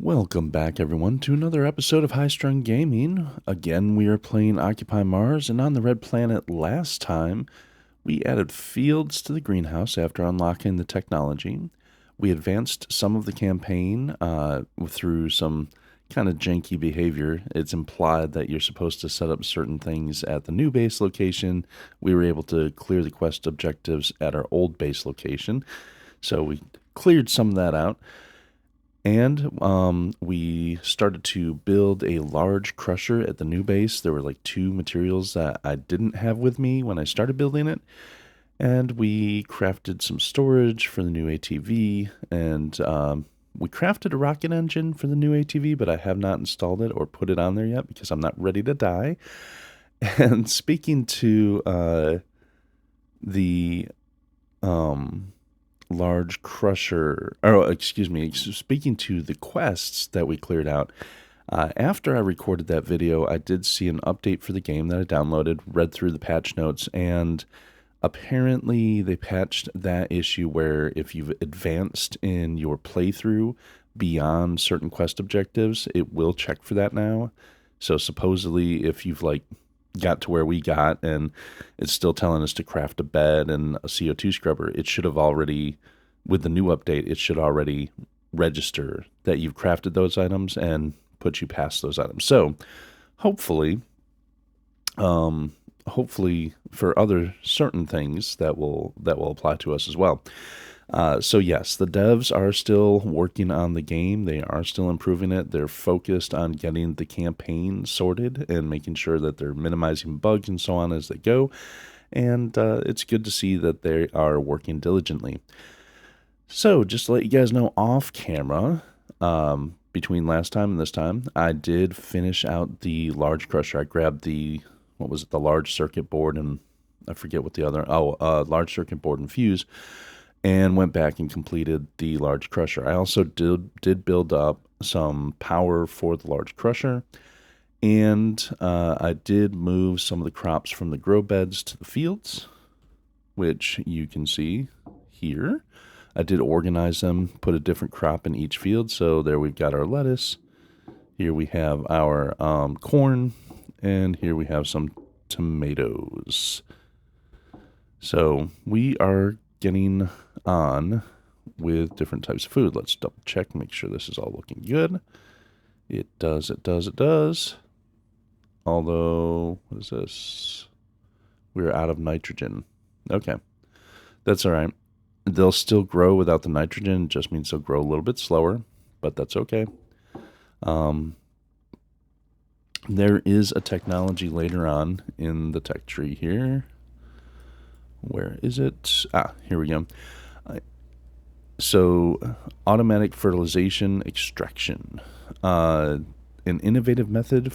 Welcome back, everyone, to another episode of High Strung Gaming. Again, we are playing Occupy Mars, and on the Red Planet last time, we added fields to the greenhouse after unlocking the technology. We advanced some of the campaign through some kind of janky behavior. It's implied that you're supposed to set up certain things at the new base location. We were able to clear the quest objectives at our old base location, so we cleared some of that out. And we started to build a large crusher at the new base. There were like two materials that I didn't have with me when I started building it. And we crafted some storage for the new ATV. And we crafted a rocket engine for the new ATV, but I have not installed it or put it on there yet because I'm not ready to die. And speaking to the large crusher, speaking to the quests that we cleared out, after I recorded that video, I did see an update for the game that I downloaded, read through the patch notes, and apparently they patched that issue where if you've advanced in your playthrough beyond certain quest objectives, it will check for that now. So supposedly if you've got to where we got and it's still telling us to craft a bed and a CO2 scrubber, it should have already, with the new update, it should already register that you've crafted those items and put you past those items. So hopefully for other certain things that will apply to us as well. So yes, the devs are still working on the game. They are still improving it. They're focused on getting the campaign sorted and making sure that they're minimizing bugs and so on as they go. And it's good to see that they are working diligently. So just to let you guys know off camera, between last time and this time, I did finish out the large crusher. I grabbed the large circuit board and I forget what the other, large circuit board and fuse, and went back and completed the large crusher. I also did build up some power for the large crusher, and I did move some of the crops from the grow beds to the fields, which you can see here. I did organize them, put a different crop in each field. So there we've got our lettuce. Here we have our corn, and here we have some tomatoes. So we are getting on with different types of food. Let's double check, make sure this is all looking good. It does. Although, what is this? We're out of nitrogen. Okay, that's all right. They'll still grow without the nitrogen. It just means they'll grow a little bit slower, but that's okay. There is a technology later on in the tech tree here. Where is it? Here we go. So, automatic fertilization extraction. An innovative method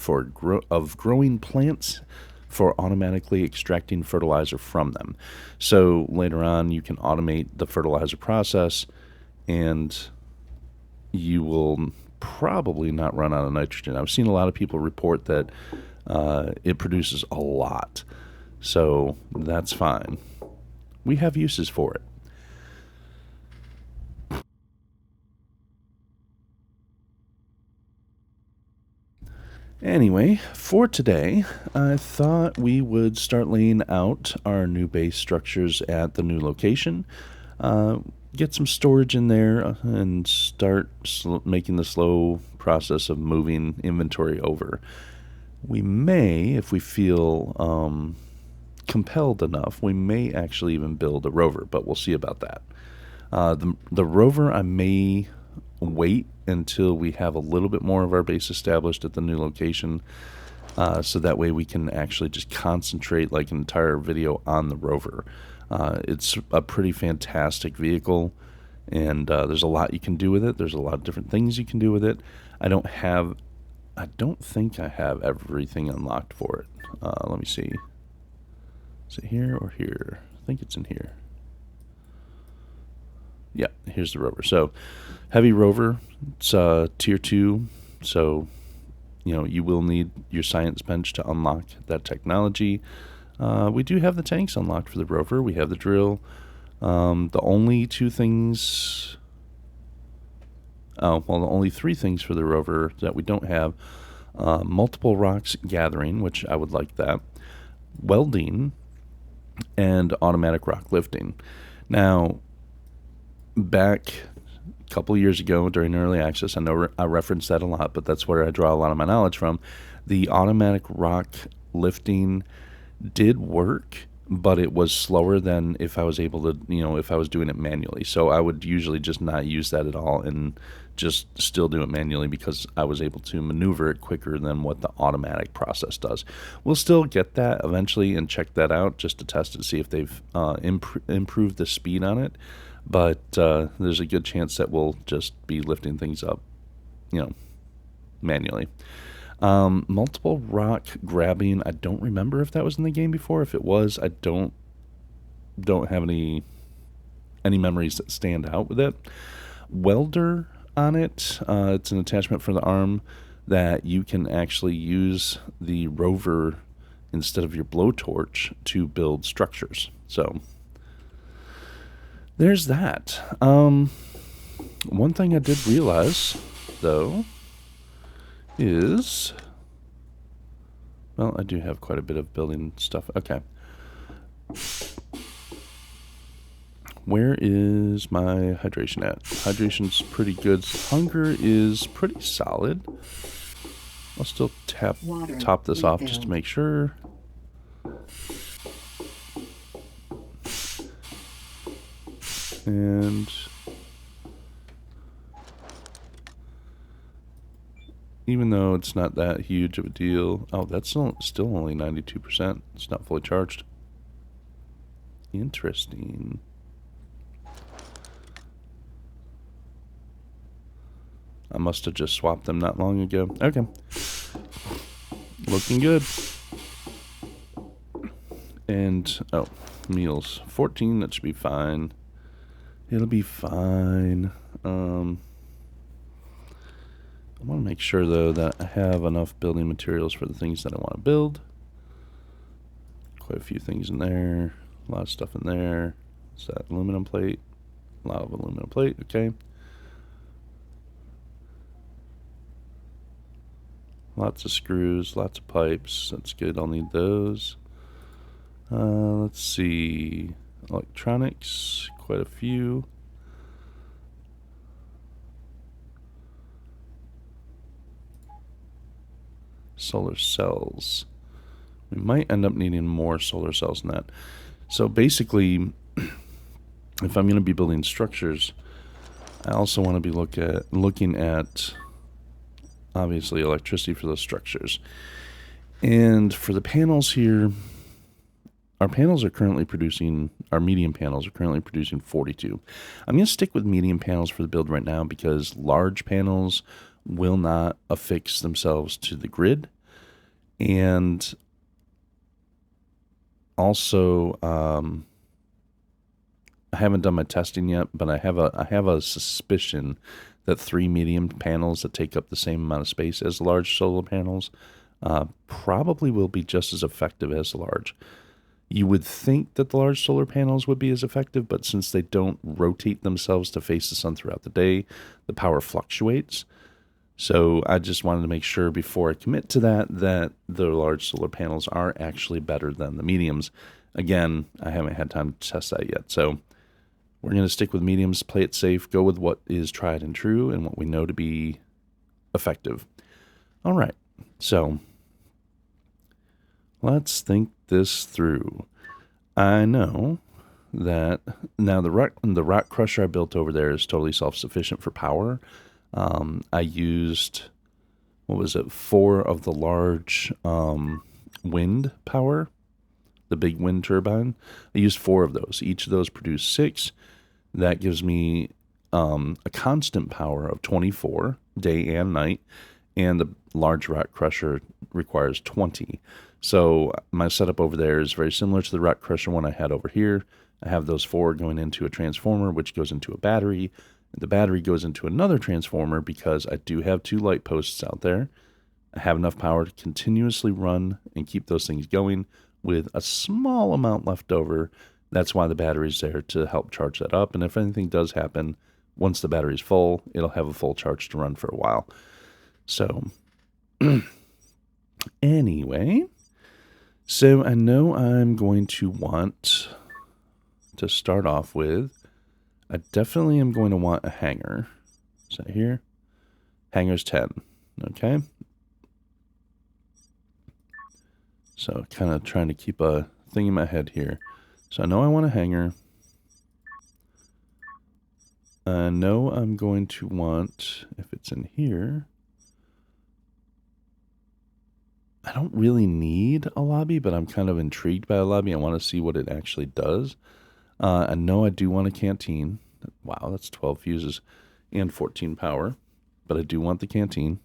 of growing plants for automatically extracting fertilizer from them. So, later on, you can automate the fertilizer process, and you will probably not run out of nitrogen. I've seen a lot of people report that it produces a lot. So, that's fine. We have uses for it. Anyway, for today, I thought we would start laying out our new base structures at the new location, get some storage in there, and start making the slow process of moving inventory over. We may, if we feel compelled enough, we may actually even build a rover, but we'll see about that. The rover, I may wait until we have a little bit more of our base established at the new location, so that way we can actually just concentrate like an entire video on the rover. It's a pretty fantastic vehicle, and there's a lot you can do with it. There's a lot of different things you can do with it. I don't think I have everything unlocked for it. Let me see. Is it here or here? I think it's in here. Yeah, here's the rover. So, heavy rover, it's tier 2, so, you will need your science bench to unlock that technology. We do have the tanks unlocked for the rover. We have the drill. The only two things Oh, well, the only three things for the rover that we don't have: multiple rocks gathering, which I would like that, welding, and automatic rock lifting. Now, back a couple years ago during early access, I know I reference that a lot, but that's where I draw a lot of my knowledge from. The automatic rock lifting did work, but it was slower than if I was able to, if I was doing it manually. So I would usually just not use that at all and just still do it manually because I was able to maneuver it quicker than what the automatic process does. We'll still get that eventually and check that out just to test it to see if they've improved the speed on it. But there's a good chance that we'll just be lifting things up, manually. Multiple rock grabbing. I don't remember if that was in the game before. If it was, I don't have any memories that stand out with it. Welder on it. It's an attachment for the arm that you can actually use the rover instead of your blowtorch to build structures. So there's that. One thing I did realize, though, is, well, I do have quite a bit of building stuff. Okay. Where is my hydration at? Hydration's pretty good. Hunger is pretty solid. I'll still top this off just to make sure. And even though it's not that huge of a deal, oh, that's still only 92%. It's not fully charged. Interesting. I must have just swapped them not long ago. Okay. Looking good. And, oh, meals. 14, that should be fine. It'll be fine. I want to make sure, though, that I have enough building materials for the things that I want to build. Quite a few things in there. A lot of stuff in there. Is that aluminum plate? A lot of aluminum plate, okay. Lots of screws, lots of pipes. That's good. I'll need those. Let's see. Electronics, quite a few. Solar cells. We might end up needing more solar cells than that. So basically, if I'm going to be building structures, I also want to be looking at obviously electricity for those structures. And for the panels here, our medium panels are currently producing 42. I'm going to stick with medium panels for the build right now because large panels will not affix themselves to the grid. And also, I haven't done my testing yet, but I have a suspicion that 3 medium panels that take up the same amount of space as large solar panels probably will be just as effective as the large. You would think that the large solar panels would be as effective, but since they don't rotate themselves to face the sun throughout the day, the power fluctuates. So I just wanted to make sure before I commit to that the large solar panels are actually better than the mediums. Again, I haven't had time to test that yet. So we're going to stick with mediums, play it safe, go with what is tried and true and what we know to be effective. All right, so let's think this through. I know that now the rock crusher I built over there is totally self-sufficient for power. I used, 4 of the large wind power, the big wind turbine. I used 4 of those. Each of those produced 6. That gives me a constant power of 24, day and night, and the large rock crusher requires 20. So my setup over there is very similar to the rock crusher one I had over here. I have those 4 going into a transformer, which goes into a battery. And the battery goes into another transformer because I do have 2 light posts out there. I have enough power to continuously run and keep those things going with a small amount left over. That's why the battery's there, to help charge that up. And if anything does happen, once the battery's full, it'll have a full charge to run for a while. So anyway, so I know I'm going to want to start off with, I definitely am going to want a hanger. Is that here? Hanger's 10. Okay. So kind of trying to keep a thing in my head here. So I know I want a hanger. I know I'm going to want, if it's in here, I don't really need a lobby, but I'm kind of intrigued by a lobby. I want to see what it actually does. I know I do want a canteen. Wow, that's 12 fuses and 14 power, but I do want the canteen.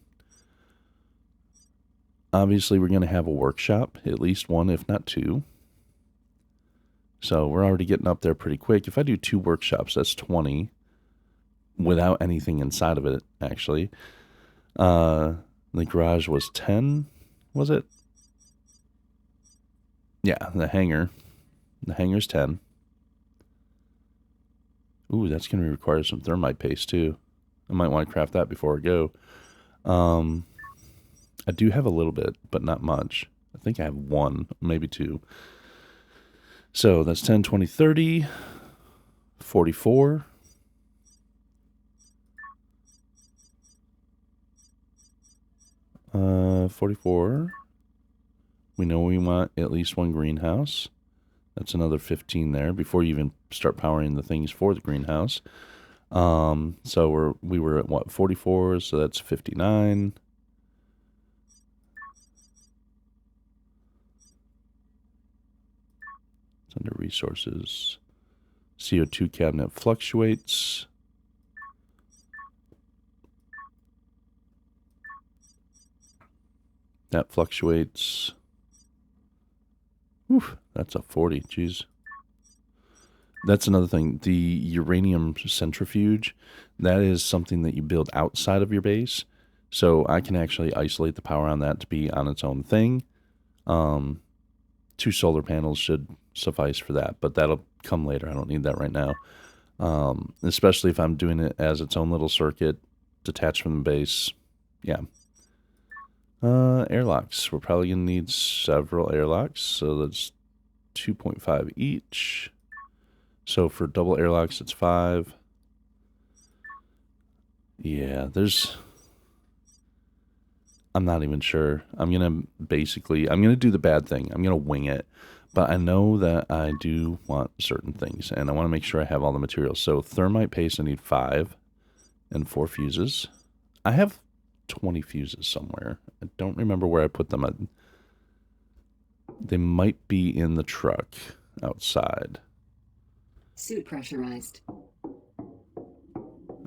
Obviously, we're going to have a workshop, at least one, if not two. So we're already getting up there pretty quick. If I do 2 workshops, that's 20 without anything inside of it, actually. The garage was 10, was it? Yeah, the hangar. The hangar's 10. Ooh, that's going to require some thermite paste, too. I might want to craft that before I go. I do have a little bit, but not much. I think I have 1, maybe 2. So that's 10, 20, 30, 44. Uh, 44. We know we want at least 1 greenhouse. That's another 15 there before you even start powering the things for the greenhouse. So we were at what, 44, so that's 59. It's under resources. CO2 cabinet fluctuates. That fluctuates. Whew, that's a 40, jeez. That's another thing. The uranium centrifuge, that is something that you build outside of your base. So I can actually isolate the power on that to be on its own thing. 2 solar panels should suffice for that, but that'll come later. I don't need that right now. Especially if I'm doing it as its own little circuit, detached from the base. Yeah. Airlocks. We're probably going to need several airlocks, so that's 2.5 each. So for double airlocks, it's 5. Yeah, I'm not even sure. I'm going to do the bad thing. I'm going to wing it. But I know that I do want certain things, and I want to make sure I have all the materials. So thermite paste, I need 5 and 4 fuses. I have 20 fuses somewhere. I don't remember where I put them. They might be in the truck outside. Suit pressurized.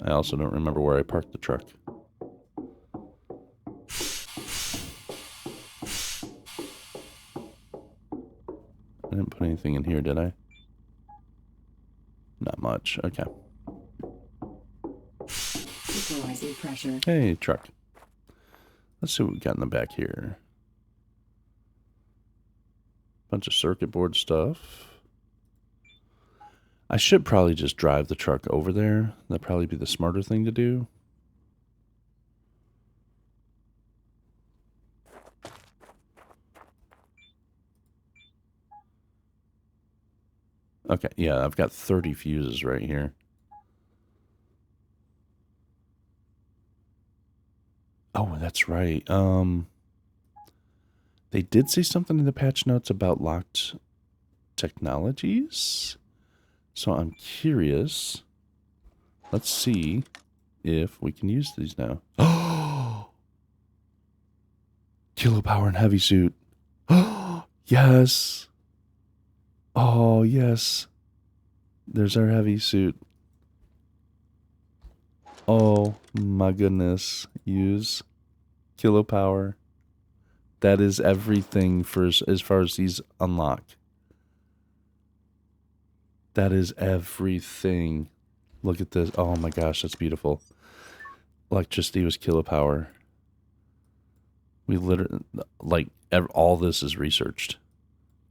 I also don't remember where I parked the truck. I didn't put anything in here, did I? Not much. Okay. Equalizing pressure. Hey, truck. Let's see what we got in the back here. Bunch of circuit board stuff. I should probably just drive the truck over there. That'd probably be the smarter thing to do. Okay, yeah, I've got 30 fuses right here. Oh, that's right. They did say something in the patch notes about locked technologies. So I'm curious. Let's see if we can use these now. Oh! Kilopower and heavy suit. Oh, yes. Oh, yes. There's our heavy suit. Oh, my goodness. Use kilopower. That is everything for as far as these unlock. That is everything. Look at this. Oh my gosh, that's beautiful. Electricity was kilopower. We literally, all this is researched.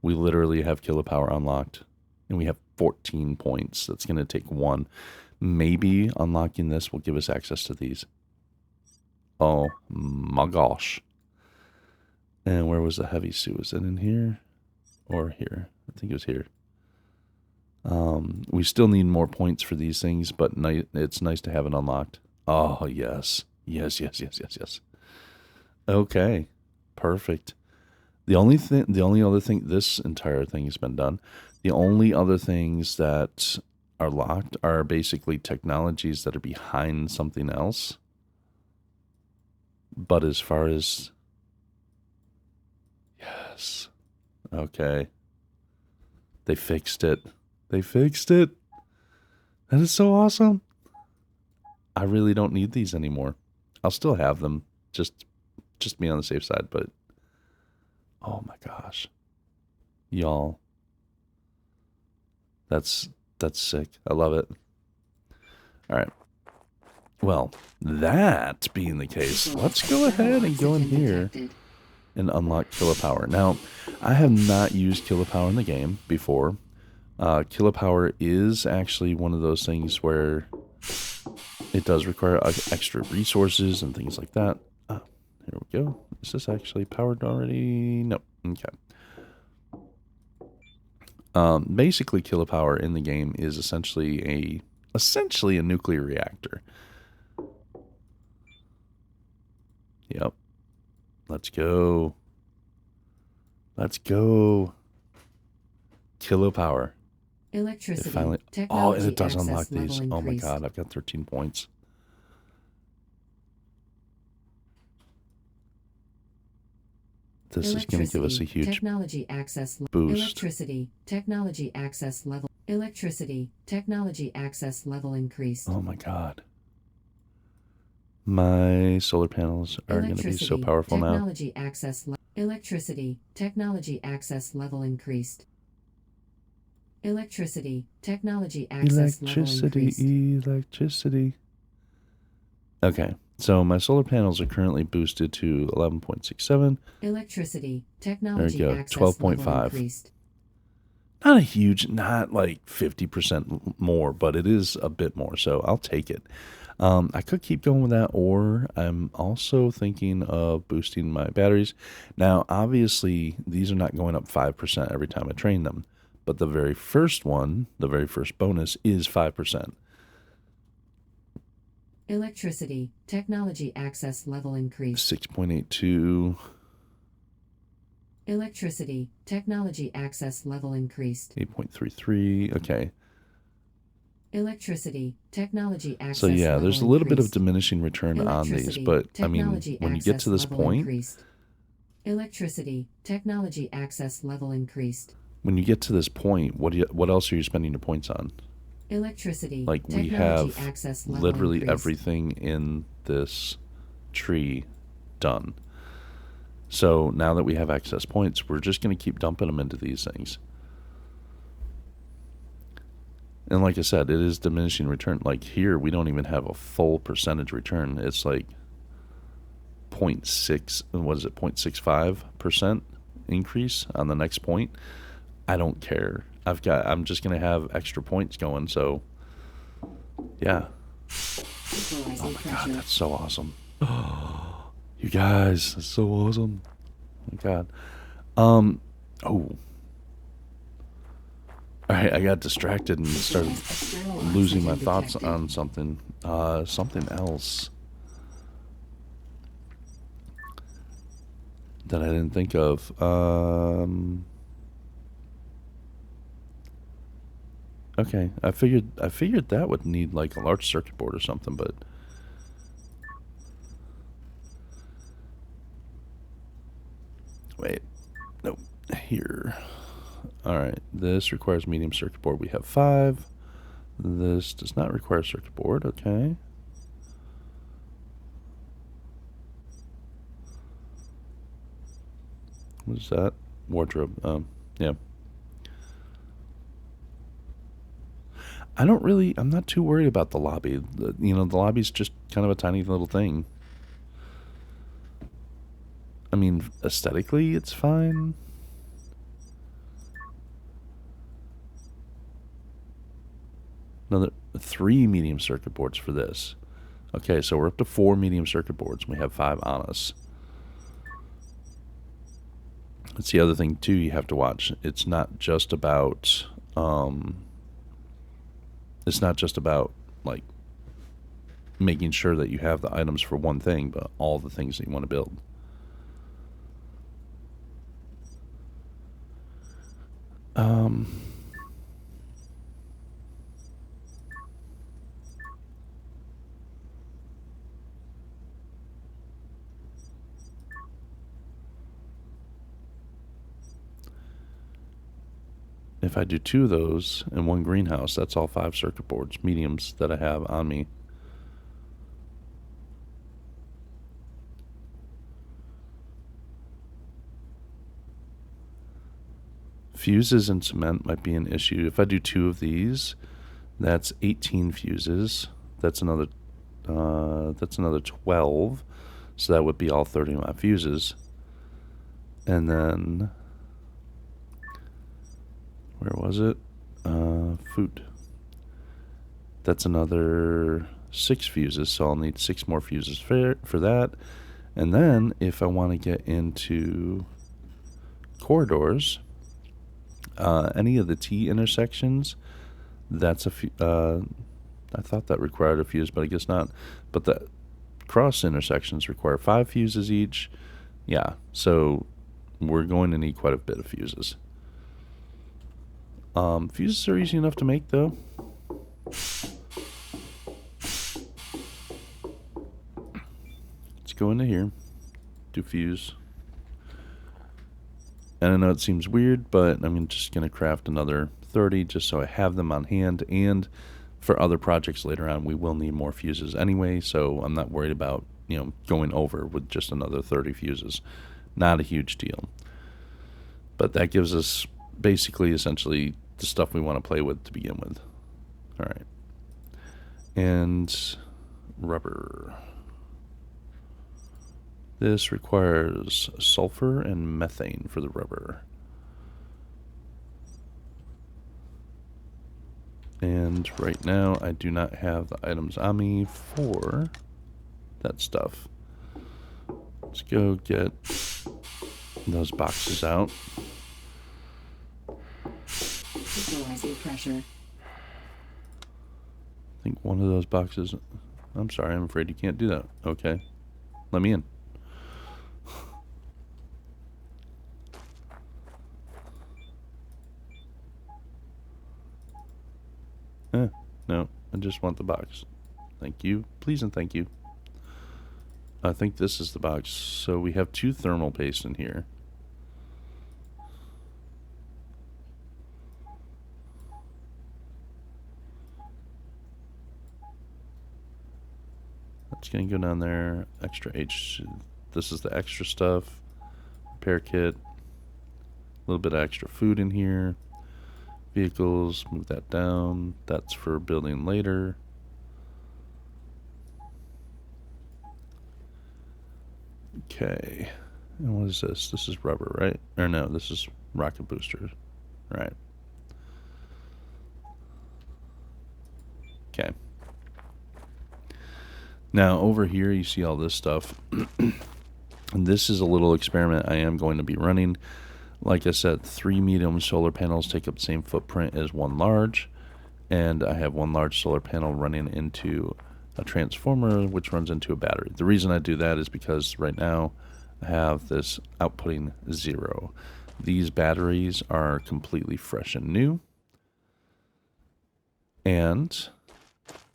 We literally have kilopower unlocked. And we have 14 points. That's going to take 1. Maybe unlocking this will give us access to these. Oh my gosh. And where was the heavy suit? Was it in here or here? I think it was here. We still need more points for these things, but it's nice to have it unlocked. Oh, yes. Yes, yes, yes, yes, yes. Okay. Perfect. The only other thing, this entire thing has been done. The only other things that are locked are basically technologies that are behind something else. But as far as... Yes. Okay. They fixed it. They fixed it. That is so awesome. I really don't need these anymore. I'll still have them. Just be on the safe side, but... Oh my gosh. Y'all. That's sick. I love it. All right. Well, that being the case, let's go ahead and go in here and unlock Kilopower. Now, I have not used Kilopower in the game before. Kilopower is actually one of those things where it does require extra resources and things like that. Here we go. Is this actually powered already? No. Okay. Basically, Kilopower in the game is essentially a nuclear reactor. Yep. Let's go. Let's go. Kilopower. Electricity. It finally. Oh, and it does unlock these. Oh my god, I've got 13 points. This is going to give us a huge technology access boost. Electricity. Technology access level. Electricity. Technology access level increased. Oh my god. My solar panels are going to be so powerful now. Technology access electricity. Technology access level increased. Electricity. Technology access level increased. Electricity. Okay. So my solar panels are currently boosted to 11.67. Electricity. Technology there we go. access 12.5. increased. Not a huge, not like 50% more, but it is a bit more. So I'll take it. I could keep going with that, or I'm also thinking of boosting my batteries. Now, obviously, these are not going up 5% every time I train them, but the very first one, the very first bonus is 5%. Electricity. Technology access level increased. 6.82. Electricity. Technology access level increased. 8.33. Okay. Electricity. Technology access So yeah, there's a little bit of increased. diminishing return on these, but I mean, when you get to this point, increased. Electricity. Technology access level increased. when you get to this point, what else are you spending your points on? Electricity. Like we have literally everything in this tree done. So now that we have excess points, we're just going to keep dumping them into these things. And like I said, it is diminishing return. Like here, we don't even have a full percentage return. It's like 0.6, what is it, 0.65% increase on the next point. I don't care. I'm just going to have extra points going, so yeah. Oh my god, that's so awesome. You guys, that's so awesome. Oh my god. Oh. Alright, I got distracted and started losing my thoughts on something. Something else that I didn't think of. Okay, I figured that would need like a large circuit board or something, but wait, nope, here. All right, this requires medium circuit board. We have 5. This does not require circuit board. Okay. What is that? Wardrobe. Yeah. I'm not too worried about the lobby. The lobby's just kind of a tiny little thing. I mean, aesthetically, it's fine. 3 medium circuit boards for this. Okay, so we're up to 4 medium circuit boards, and we have 5 on us. That's the other thing, too, you have to watch. It's not just about, like, making sure that you have the items for one thing, but all the things that you want to build. If I do 2 of those and 1 greenhouse, that's all 5 circuit boards, mediums, that I have on me. Fuses and cement might be an issue. If I do 2 of these, that's 18 fuses. That's another 12. So that would be all 30 fuses. And then, where was it? Food. That's another 6 fuses, so I'll need 6 more fuses for that. And then, if I want to get into corridors, any of the T intersections, that's I thought that required a fuse, but I guess not. But the cross intersections require 5 fuses each. Yeah, so we're going to need quite a bit of fuses. Fuses are easy enough to make, though. Let's go into here, do fuse. And I know it seems weird, but I'm just going to craft another 30 just so I have them on hand. And for other projects later on, we will need more fuses anyway, so I'm not worried about, going over with just another 30 fuses. Not a huge deal. But that gives us basically, essentially, the stuff we want to play with to begin with. All right. And rubber. This requires sulfur and methane for the rubber. And right now, I do not have the items on me for that stuff. Let's go get those boxes out. Equalizing pressure. I think one of those boxes... I'm sorry, I'm afraid you can't do that. Okay. Let me in. No, I just want the box. Thank you. Please and thank you. I think this is the box. So we have 2 thermal paste in here. That's going to go down there. Extra H. This is the extra stuff. Repair kit. A little bit of extra food in here. Vehicles, move that down. That's for building later. Okay. And what is this? This is rubber, right? Or no, this is rocket boosters. Right. Okay. Now, over here, you see all this stuff. And this is a little experiment I am going to be running. Like I said, 3 medium solar panels take up the same footprint as 1 large. And I have 1 large solar panel running into a transformer, which runs into a battery. The reason I do that is because right now I have this outputting 0. These batteries are completely fresh and new. And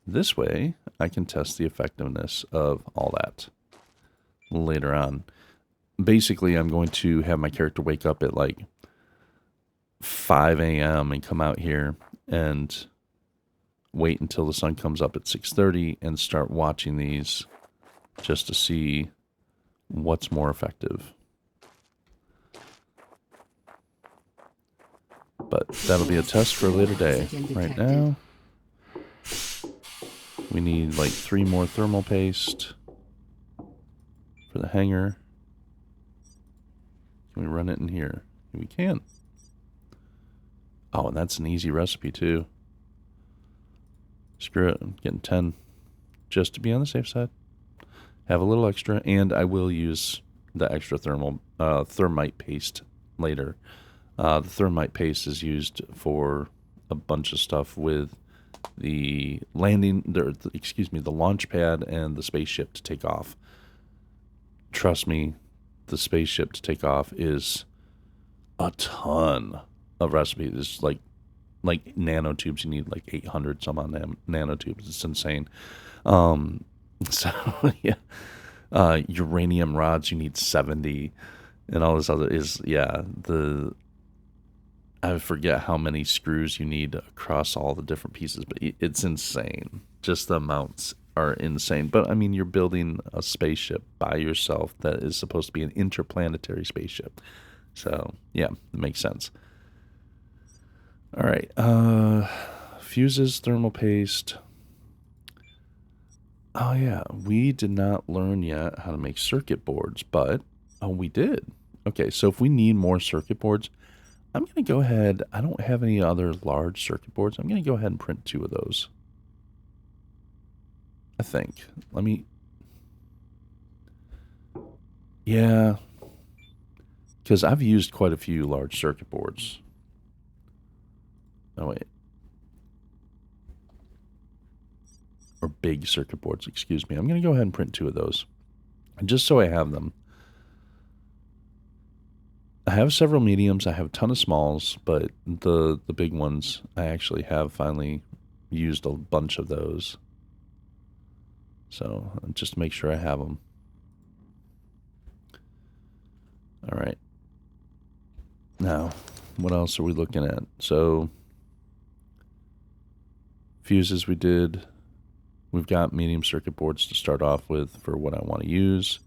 this way, I can test the effectiveness of all that later on. Basically, I'm going to have my character wake up at like 5 a.m. and come out here and wait until the sun comes up at 6:30 and start watching these just to see what's more effective. But that'll be a test for a later day. Right now, we need like 3 more thermal paste for the hanger. Can we run it in here? We can. Oh, and that's an easy recipe too. Screw it. I'm getting 10 just to be on the safe side. Have a little extra, and I will use the extra thermite paste later. The thermite paste is used for a bunch of stuff with the the launch pad and the spaceship to take off. Trust me, the spaceship to take off is a ton of recipes. It's like nanotubes. You need like 800 some on nanotubes. It's insane. So yeah, uranium rods you need 70, and all this other is I forget how many screws you need across all the different pieces, but it's insane. Just the amounts are insane. But I mean, you're building a spaceship by yourself that is supposed to be an interplanetary spaceship. So yeah, it makes sense. All right, fuses, thermal paste. Oh yeah, we did not learn yet how to make circuit boards, but we did. Okay, so if we need more circuit boards, I'm going to go ahead. I don't have any other large circuit boards. I'm going to go ahead and print 2 of those. I think. Let me... Yeah. Because I've used quite a few large circuit boards. Oh, wait. Or big circuit boards, excuse me. I'm going to go ahead and print 2 of those. And just so I have them. I have several mediums. I have a ton of smalls, but the big ones, I actually have finally used a bunch of those. So just to make sure I have them. All right. Now, what else are we looking at? So, fuses we did. We've got medium circuit boards to start off with for what I want to use.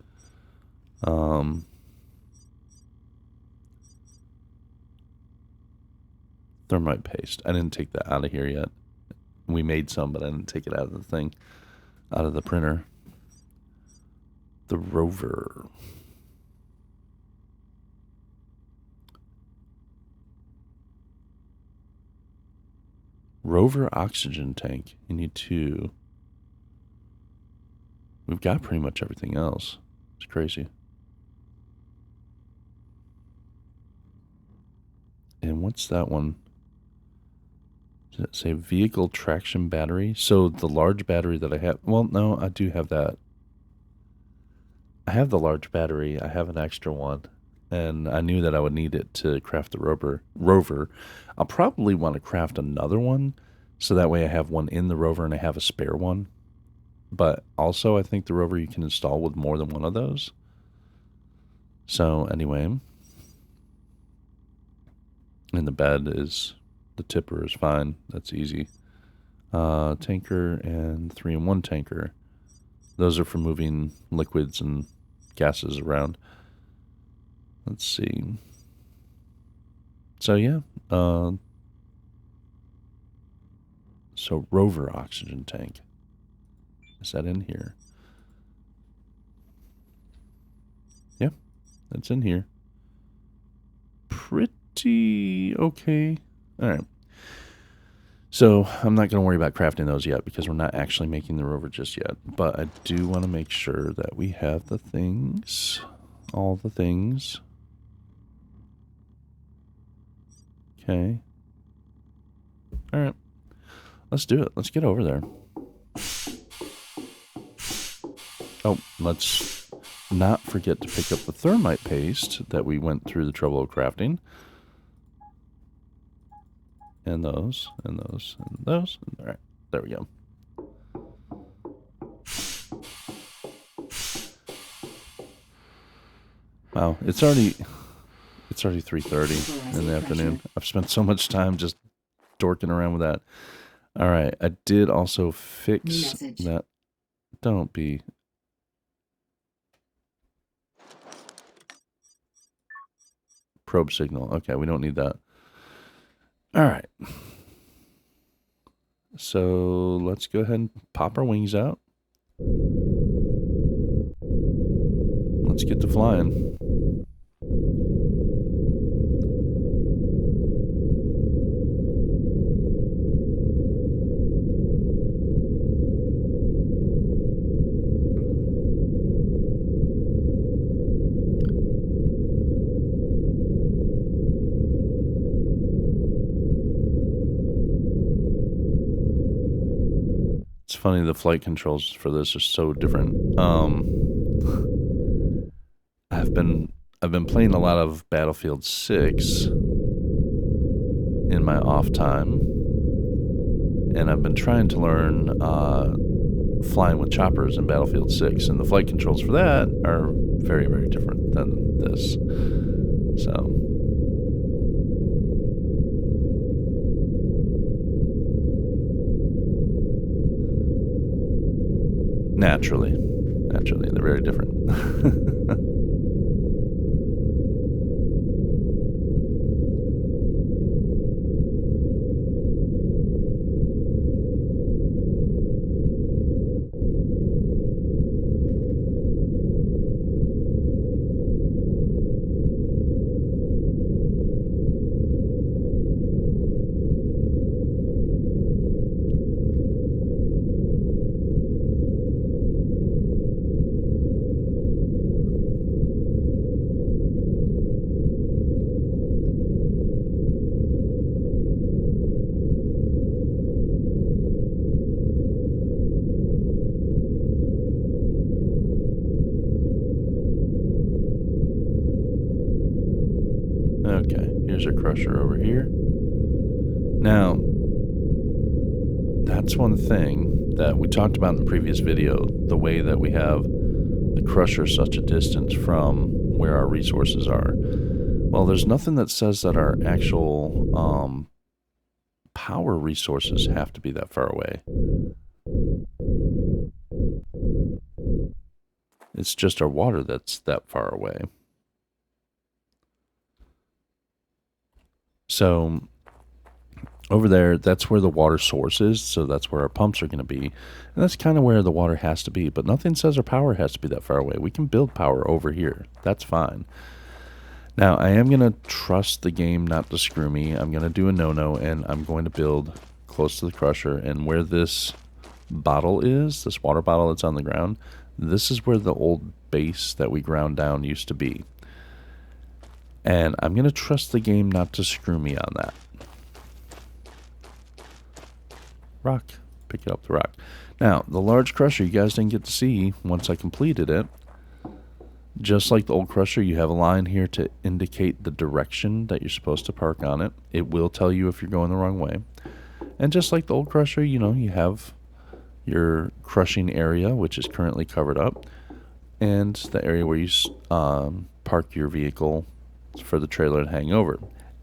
Thermite paste. I didn't take that out of here yet. We made some, but I didn't take it out of the thing, out of the printer. The rover. Rover oxygen tank. You need 2. We've got pretty much everything else. It's crazy. And what's that one? Does it say vehicle traction battery? So the large battery that I have... Well, no, I do have that. I have the large battery. I have an extra one. And I knew that I would need it to craft the rover. I'll probably want to craft another one, so that way I have one in the rover and I have a spare one. But also, I think the rover you can install with more than one of those. So anyway, and the bed is, the tipper is fine. That's easy. Tanker and 3-in-1 tanker. Those are for moving liquids and gases around. Let's see. So yeah, so rover oxygen tank. Is that in here? Yeah, that's in here. Pretty okay. All right. So I'm not going to worry about crafting those yet because we're not actually making the rover just yet. But I do want to make sure that we have the things, all the things. Okay. All right. Let's do it. Let's get over there. Oh, let's not forget to pick up the thermite paste that we went through the trouble of crafting. And those, and those, and those. All right, there we go. Wow, it's already 3:30 in the afternoon. I've spent so much time just dorking around with that. All right, I did also fix that. Don't be. Probe signal. Okay, we don't need that. All right. So let's go ahead and pop our wings out. Let's get to flying. It's funny, the flight controls for this are so different. I've been playing a lot of Battlefield 6 in my off time, and I've been trying to learn flying with choppers in Battlefield 6, and the flight controls for that are very, very different than this. So naturally, they're very different. Okay, here's our crusher over here. Now, that's one thing that we talked about in the previous video, the way that we have the crusher such a distance from where our resources are. Well, there's nothing that says that our actual power resources have to be that far away. It's just our water that's that far away. So over there, that's where the water source is, so that's where our pumps are going to be. And that's kind of where the water has to be, but nothing says our power has to be that far away. We can build power over here. That's fine. Now, I am going to trust the game not to screw me. I'm going to do a no-no, and I'm going to build close to the crusher. And where this bottle is, this water bottle that's on the ground, this is where the old base that we ground down used to be. And I'm going to trust the game not to screw me on that. Rock. Pick it up the rock. Now, the large crusher you guys didn't get to see once I completed it. Just like the old crusher, you have a line here to indicate the direction that you're supposed to park on it. It will tell you if you're going the wrong way. And just like the old crusher, you know, you have your crushing area, which is currently covered up, and the area where you park your vehicle for the trailer to hang over.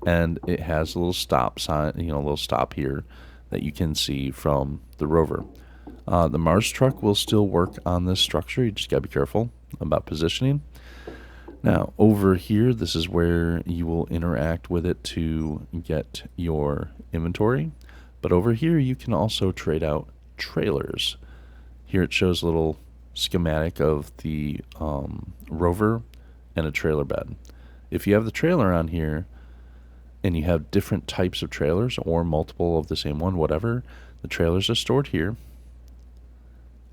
And it has a little stop sign, you know, a little stop here that you can see from the rover. The Mars truck will still work on this structure. You just gotta be careful about positioning. Now, over here, this is where you will interact with it to get your inventory. But over here, you can also trade out trailers. Here it shows a little schematic of the rover and a trailer bed. If you have the trailer on here and you have different types of trailers or multiple of the same one, whatever, the trailers are stored here.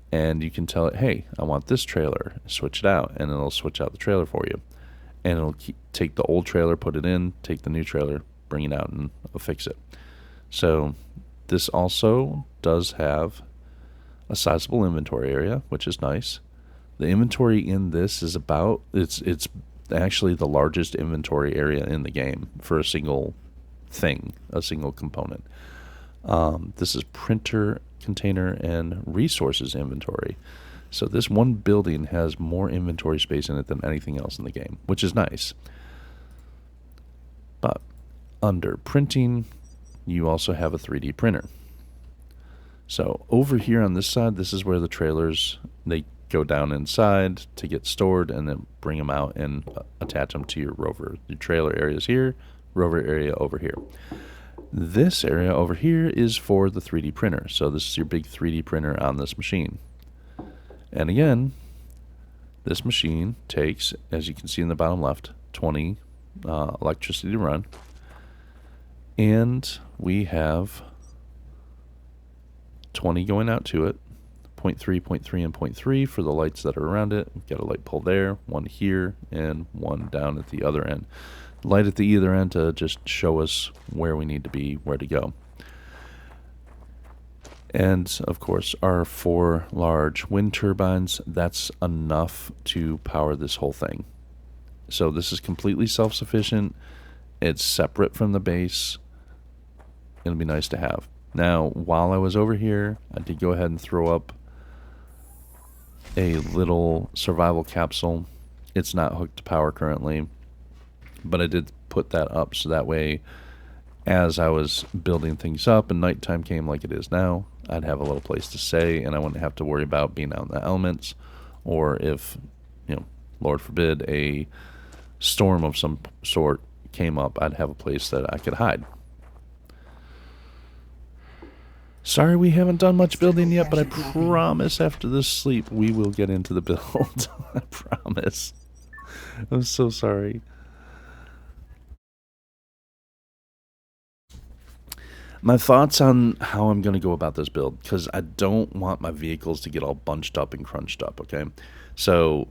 And you can tell it, hey, I want this trailer, switch it out, and it'll switch out the trailer for you. And it'll take the old trailer, put it in, take the new trailer, bring it out, and fix it. So this also does have a sizable inventory area, which is nice. The inventory in this is about, it's actually the largest inventory area in the game for a single thing, a single component. This is printer, container, and resources inventory. So this one building has more inventory space in it than anything else in the game, which is nice. But under printing, you also have a 3D printer. So over here on this side, this is where the trailers, they go down inside to get stored and then bring them out and attach them to your rover. Your trailer area is here, rover area over here. This area over here is for the 3D printer. So this is your big 3D printer on this machine. And again, this machine takes, as you can see in the bottom left, 20 electricity to run. And we have 20 going out to it. 0.3, 0.3, and 0.3 for the lights that are around it. We've got a light pole there, one here, and one down at the other end. Light at the either end to just show us where we need to be, where to go. And of course, our 4 large wind turbines, that's enough to power this whole thing. So this is completely self-sufficient. It's separate from the base. It'll be nice to have. Now, while I was over here, I did go ahead and throw up a little survival capsule. It's not hooked to power currently, but I did put that up so that way, as I was building things up and nighttime came like it is now, I'd have a little place to stay and I wouldn't have to worry about being out in the elements, or if, Lord forbid, a storm of some sort came up, I'd have a place that I could hide. Sorry we haven't done much building yet, but I promise after this sleep we will get into the build. I promise. I'm so sorry. My thoughts on how I'm going to go about this build, because I don't want my vehicles to get all bunched up and crunched up, okay? So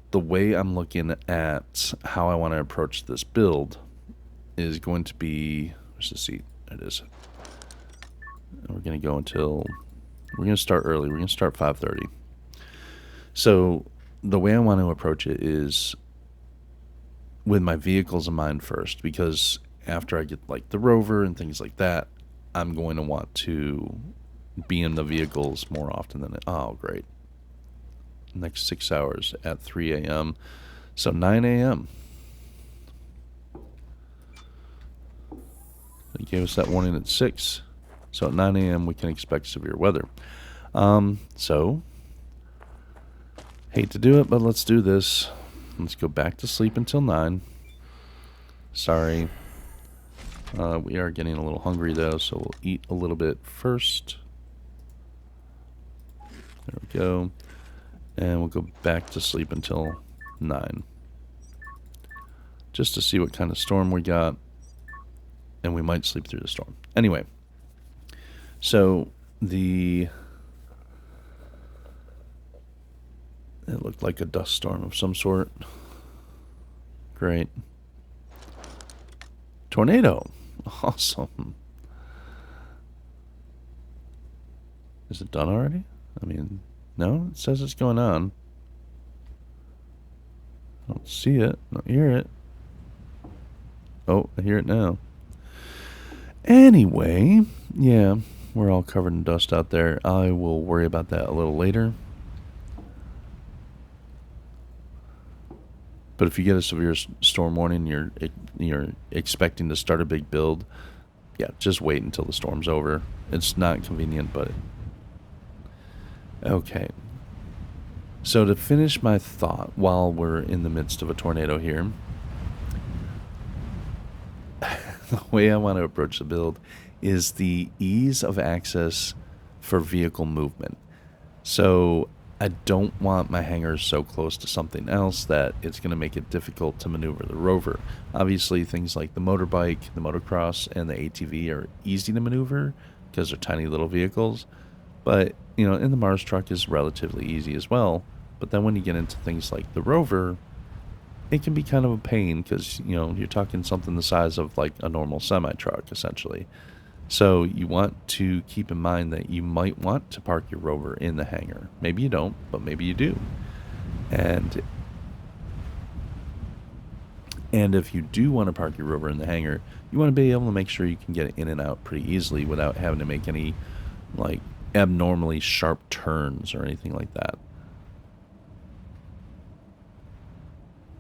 the way I'm looking at how I want to approach this build is going to be, where's the seat? There it is. We're going to go until, we're going to start early. We're going to start 5:30. So the way I want to approach it is with my vehicles in mind first, because after I get like the rover and things like that, I'm going to want to be in the vehicles more often than, oh great. Next 6 hours at 3 a.m. So 9 a.m. They gave us that warning at 6. So at 9 a.m. we can expect severe weather. So, hate to do it, but let's do this. Let's go back to sleep until 9. Sorry. We are getting a little hungry though, so we'll eat a little bit first. There we go. And we'll go back to sleep until 9. Just to see what kind of storm we got. And we might sleep through the storm. Anyway. So, it looked like a dust storm of some sort. Great. Tornado. Awesome. Is it done already? I mean, no, it says it's going on. I don't see it. I don't hear it. Oh, I hear it now. Anyway, yeah, we're all covered in dust out there. I will worry about that a little later. But if you get a severe storm warning, you're expecting to start a big build, yeah, just wait until the storm's over. It's not convenient, but okay. So to finish my thought while we're in the midst of a tornado here, the way I want to approach the build is the ease of access for vehicle movement. So I don't want my hangars so close to something else that it's going to make it difficult to maneuver the rover. Obviously, things like the motorbike, the motocross, and the ATV are easy to maneuver because they're tiny little vehicles. But, and the Mars truck is relatively easy as well. But then when you get into things like the rover, it can be kind of a pain because, you're talking something the size of like a normal semi-truck, essentially. So you want to keep in mind that you might want to park your rover in the hangar. Maybe you don't, but maybe you do. And if you do want to park your rover in the hangar, you want to be able to make sure you can get it in and out pretty easily without having to make any like abnormally sharp turns or anything like that.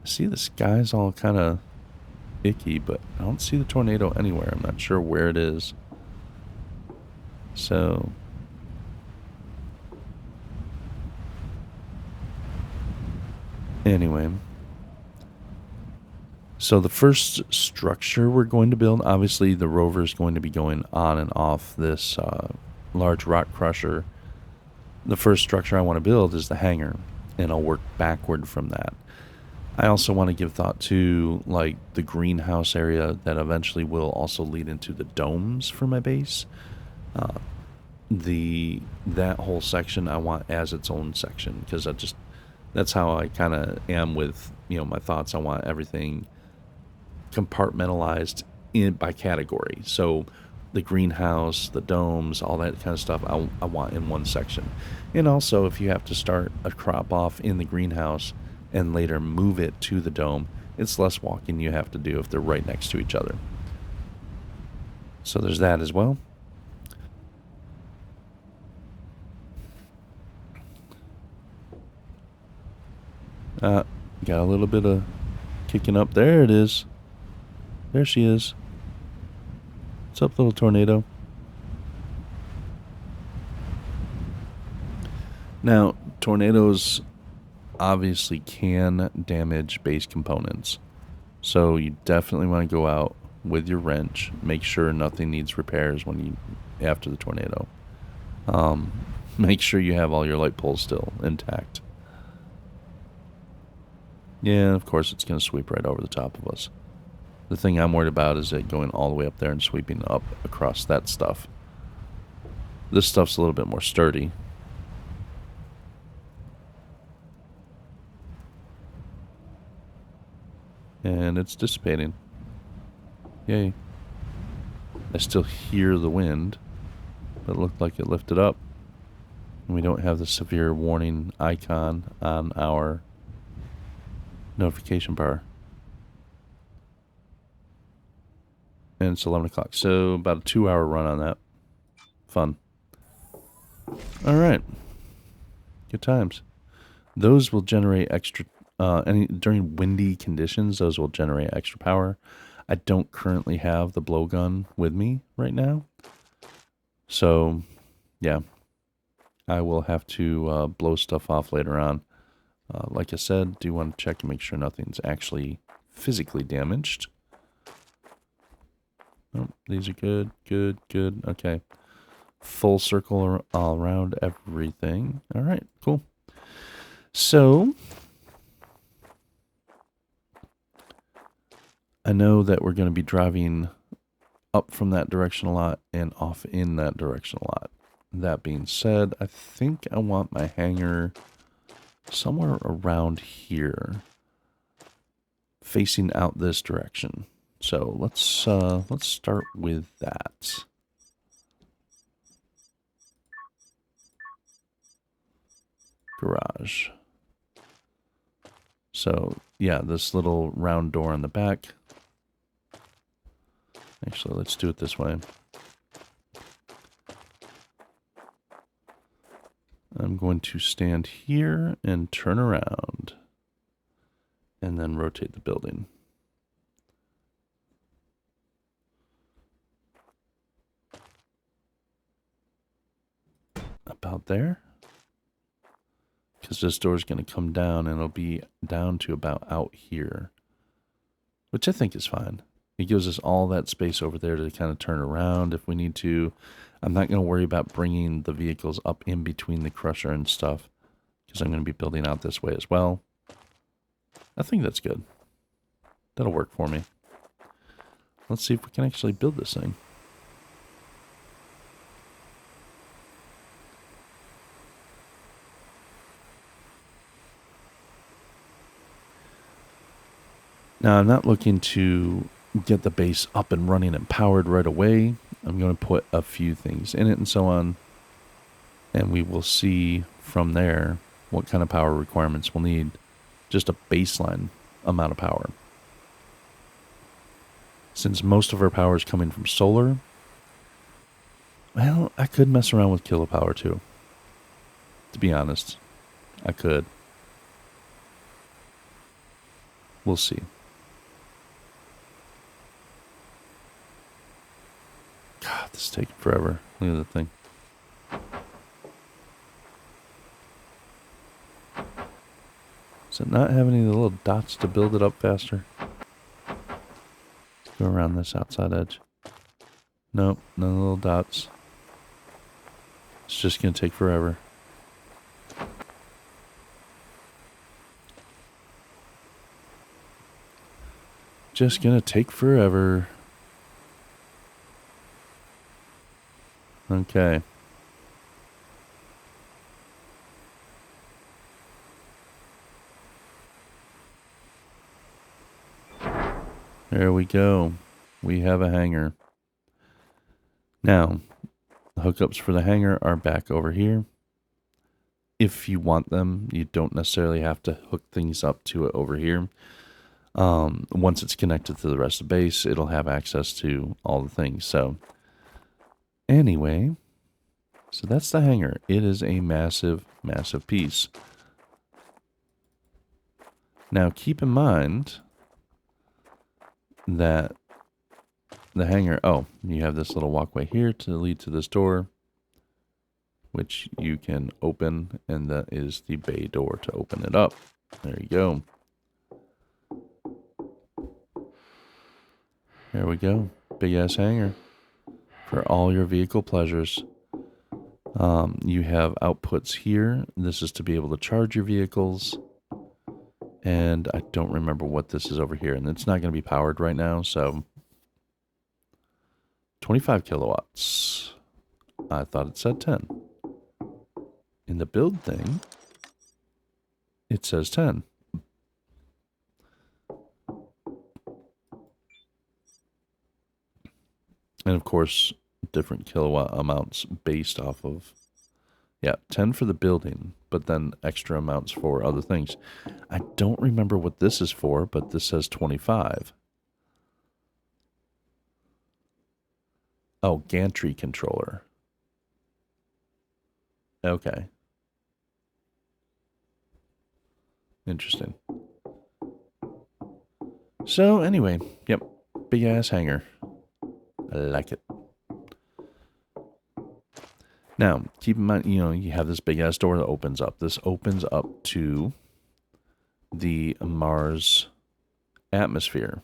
See, the sky's all kind of icky, but I don't see the tornado anywhere. I'm not sure where it is. So, anyway. So the first structure we're going to build, obviously the rover is going to be going on and off this large rock crusher. The first structure I want to build is the hangar, and I'll work backward from that. I also want to give thought to like the greenhouse area that eventually will also lead into the domes for my base. That whole section I want as its own section because that's how I kind of am with my thoughts. I want everything compartmentalized by category. So the greenhouse, the domes, all that kind of stuff, I want in one section. And also, if you have to start a crop off in the greenhouse and later move it to the dome, it's less walking you have to do if they're right next to each other. So there's that as well. Got a little bit of kicking up. There it is. There she is. What's up, little tornado? Now, tornadoes obviously can damage base components. So you definitely want to go out with your wrench. Make sure nothing needs repairs when you after the tornado. Make sure you have all your light poles still intact. Yeah, of course it's going to sweep right over the top of us. The thing I'm worried about is it going all the way up there and sweeping up across that stuff. This stuff's a little bit more sturdy. And it's dissipating. Yay. I still hear the wind, but it looked like it lifted up. And we don't have the severe warning icon on our notification bar. And it's 11 o'clock, so about a 2-hour run on that. Fun. All right. Good times. Those will generate extra, during windy conditions, those will generate extra power. I don't currently have the blowgun with me right now. So, yeah. I will have to blow stuff off later on. Like I said, do want to check and make sure nothing's actually physically damaged. Oh, these are good, good, good. Okay. Full circle all around everything. All right, cool. So, I know that we're going to be driving up from that direction a lot and off in that direction a lot. That being said, I think I want my hangar somewhere around here, facing out this direction. So let's start with that. Garage. So yeah, this little round door on the back. Actually, let's do it this way. I'm going to stand here and turn around and then rotate the building. About there. Because this door is going to come down and it'll be down to about out here, which I think is fine. It gives us all that space over there to kind of turn around if we need to. I'm not going to worry about bringing the vehicles up in between the crusher and stuff because I'm going to be building out this way as well. I think that's good. That'll work for me. Let's see if we can actually build this thing. Now, I'm not looking to get the base up and running and powered right away. I'm going to put a few things in it and so on. And we will see from there what kind of power requirements we'll need. Just a baseline amount of power. Since most of our power is coming from solar, well, I could mess around with kilopower too. To be honest, I could. We'll see. God, this is taking forever. Look at the thing. Does it not have any of the little dots to build it up faster? Let's go around this outside edge. Nope, no little dots. It's just going to take forever. Just going to take forever. Okay. There we go. We have a hangar. Now, the hookups for the hangar are back over here. If you want them, you don't necessarily have to hook things up to it over here. Once it's connected to the rest of the base, it'll have access to all the things. So, anyway, so that's the hangar. It is a massive, massive piece. Now, keep in mind that the hangar, you have this little walkway here to lead to this door, which you can open, and that is the bay door to open it up. There you go. There we go. Big ass hangar for all your vehicle pleasures. You have outputs here. This is to be able to charge your vehicles. And I don't remember what this is over here. And it's not going to be powered right now, so 25 kilowatts. I thought it said 10. In the build thing, it says 10. And of course, different kilowatt amounts based off of, 10 for the building, but then extra amounts for other things. I don't remember what this is for, but this says 25. Oh, gantry controller. Okay. Interesting. So anyway, yep, big ass hangar. I like it. Now, keep in mind, you have this big ass door that opens up. This opens up to the Mars atmosphere.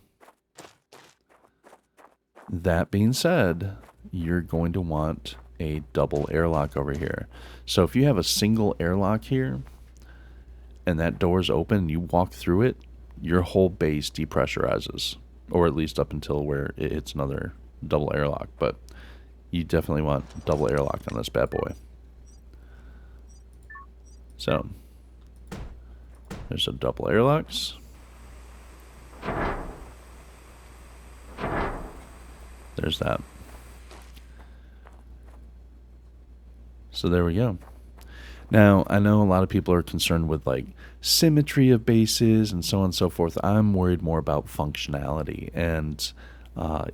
That being said, you're going to want a double airlock over here. So if you have a single airlock here and that door is open and you walk through it, your whole base depressurizes, or at least up until where it hits another double airlock. But you definitely want double airlock on this bad boy. So there's a double airlocks. There's that. So there we go. Now, I know a lot of people are concerned with like symmetry of bases and so on and so forth. I'm worried more about functionality and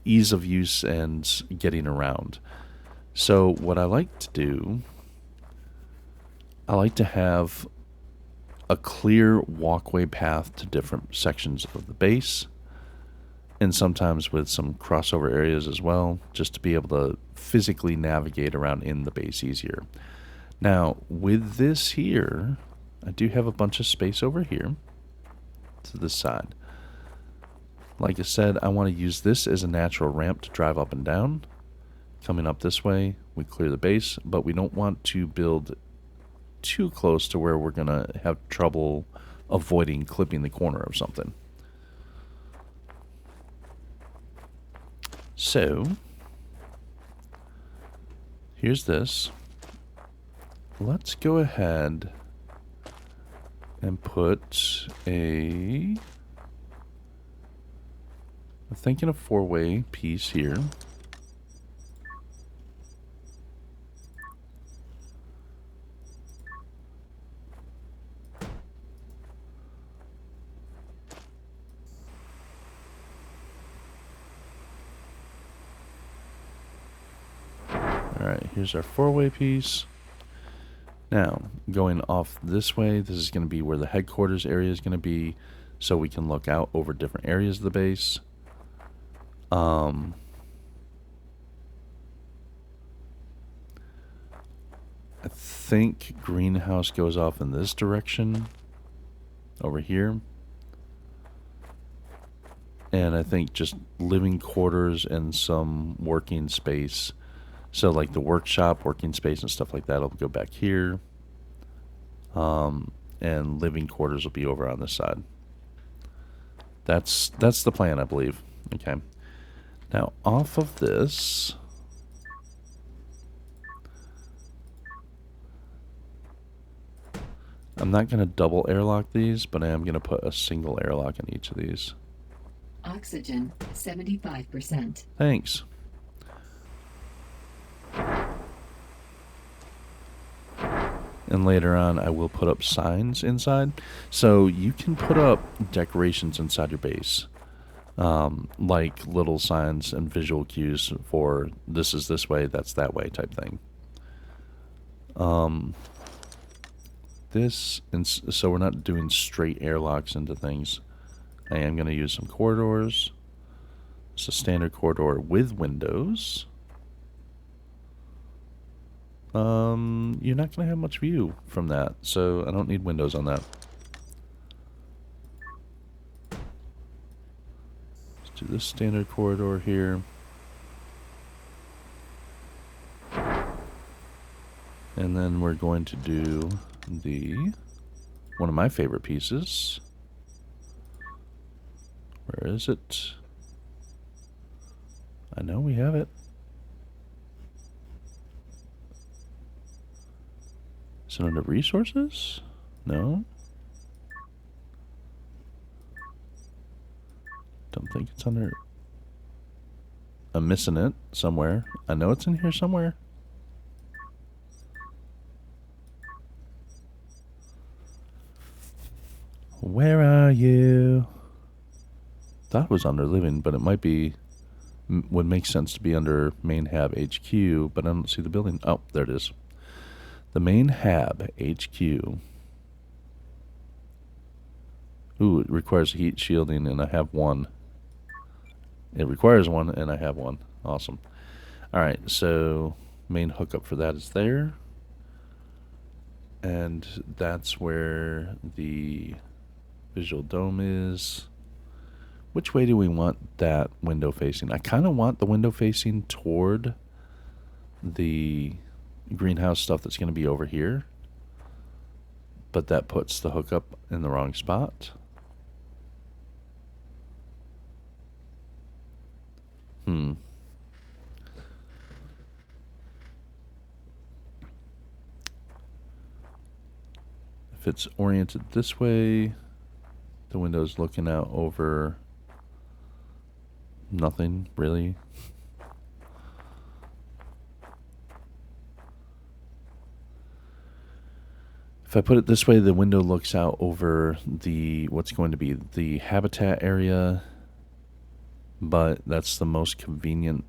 ease of use and getting around. So what I like to do, I like to have a clear walkway path to different sections of the base, and sometimes with some crossover areas as well, just to be able to physically navigate around in the base easier. Now, with this here, I do have a bunch of space over here to the side. Like I said, I want to use this as a natural ramp to drive up and down. Coming up this way, we clear the base, but we don't want to build too close to where we're going to have trouble avoiding clipping the corner of something. So, here's this. Let's go ahead and put I'm thinking a 4-way piece here. Alright, here's our 4-way piece. Now, going off this way, this is going to be where the headquarters area is going to be, so we can look out over different areas of the base. I think greenhouse goes off in this direction, over here. And I think just living quarters and some working space. So like the workshop, working space and stuff like that will go back here. And living quarters will be over on this side. That's the plan, I believe. Okay. Now off of this, I'm not going to double airlock these, but I am going to put a single airlock in each of these. Oxygen, 75%. Thanks. And later on, I will put up signs inside. So you can put up decorations inside your base, like little signs and visual cues for this is this way, that's that way type thing. So we're not doing straight airlocks into things. I am going to use some corridors. It's a standard corridor with windows. You're not going to have much view from that, so I don't need windows on that. Let's do this standard corridor here. And then we're going to do one of my favorite pieces. Where is it? I know we have it. Is it under resources? No. Don't think it's under... I'm missing it somewhere. I know it's in here somewhere. Where are you? Thought it was under living, but it might be... would make sense to be under main hab HQ, but I don't see the building. Oh, there it is. The main hab HQ. Ooh, it requires heat shielding, and I have one. It requires one, and I have one. Awesome. Alright, so main hookup for that is there. And that's where the visual dome is. Which way do we want that window facing? I kind of want the window facing toward the greenhouse stuff that's going to be over here. But that puts the hookup in the wrong spot. If it's oriented this way, the window's looking out over nothing, really. If I put it this way, the window looks out over what's going to be the habitat area, but that's the most convenient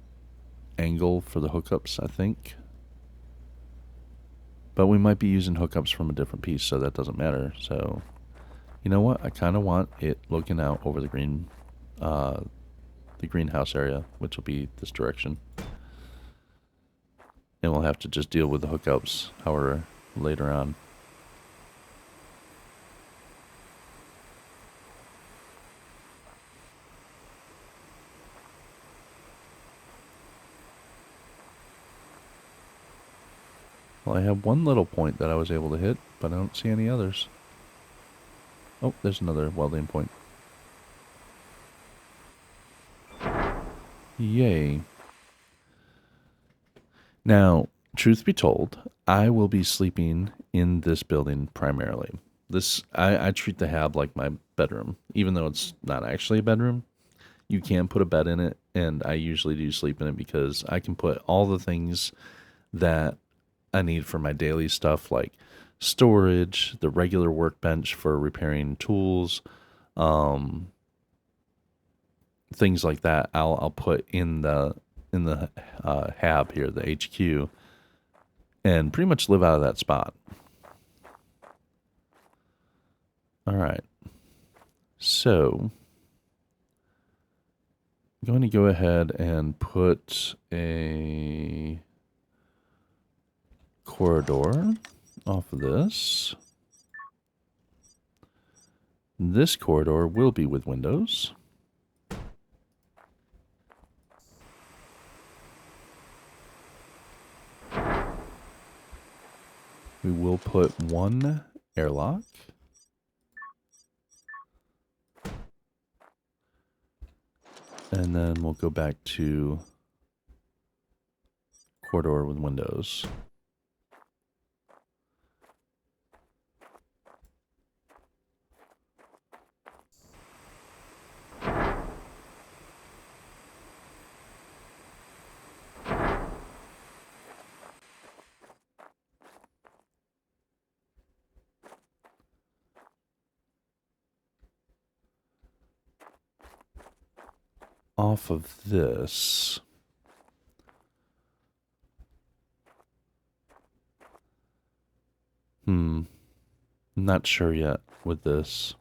angle for the hookups, I think. But we might be using hookups from a different piece, so that doesn't matter. So, you know what? I kind of want it looking out over the greenhouse area, which will be this direction. And we'll have to just deal with the hookups, however, later on. Well, I have one little point that I was able to hit, but I don't see any others. Oh, there's another welding point. Yay. Now, truth be told, I will be sleeping in this building primarily. I treat the hab like my bedroom, even though it's not actually a bedroom. You can put a bed in it, and I usually do sleep in it because I can put all the things that I need for my daily stuff, like storage, the regular workbench for repairing tools, things like that. I'll put in the hab here, the HQ, and pretty much live out of that spot. All right, so I'm going to go ahead and put a corridor off of this. This corridor will be with windows. We will put one airlock. And then we'll go back to corridor with windows. off of this. Not sure yet with this.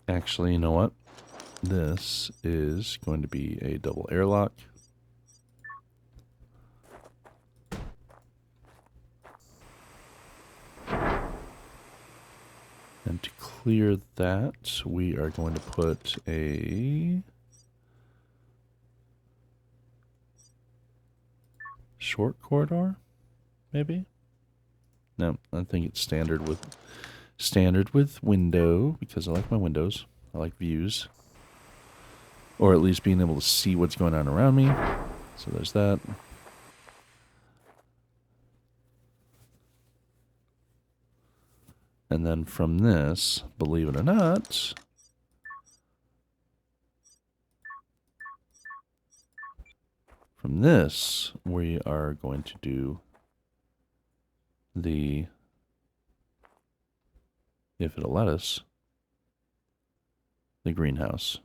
Actually, you know what? This is going to be a double airlock. And to clear that, we are going to put a short corridor, maybe? No, I think it's standard with window, because I like my windows. I like views. Or at least being able to see what's going on around me. So there's that. And then from this, believe it or not, from this, we are going to do the, if it'll let us, the greenhouse.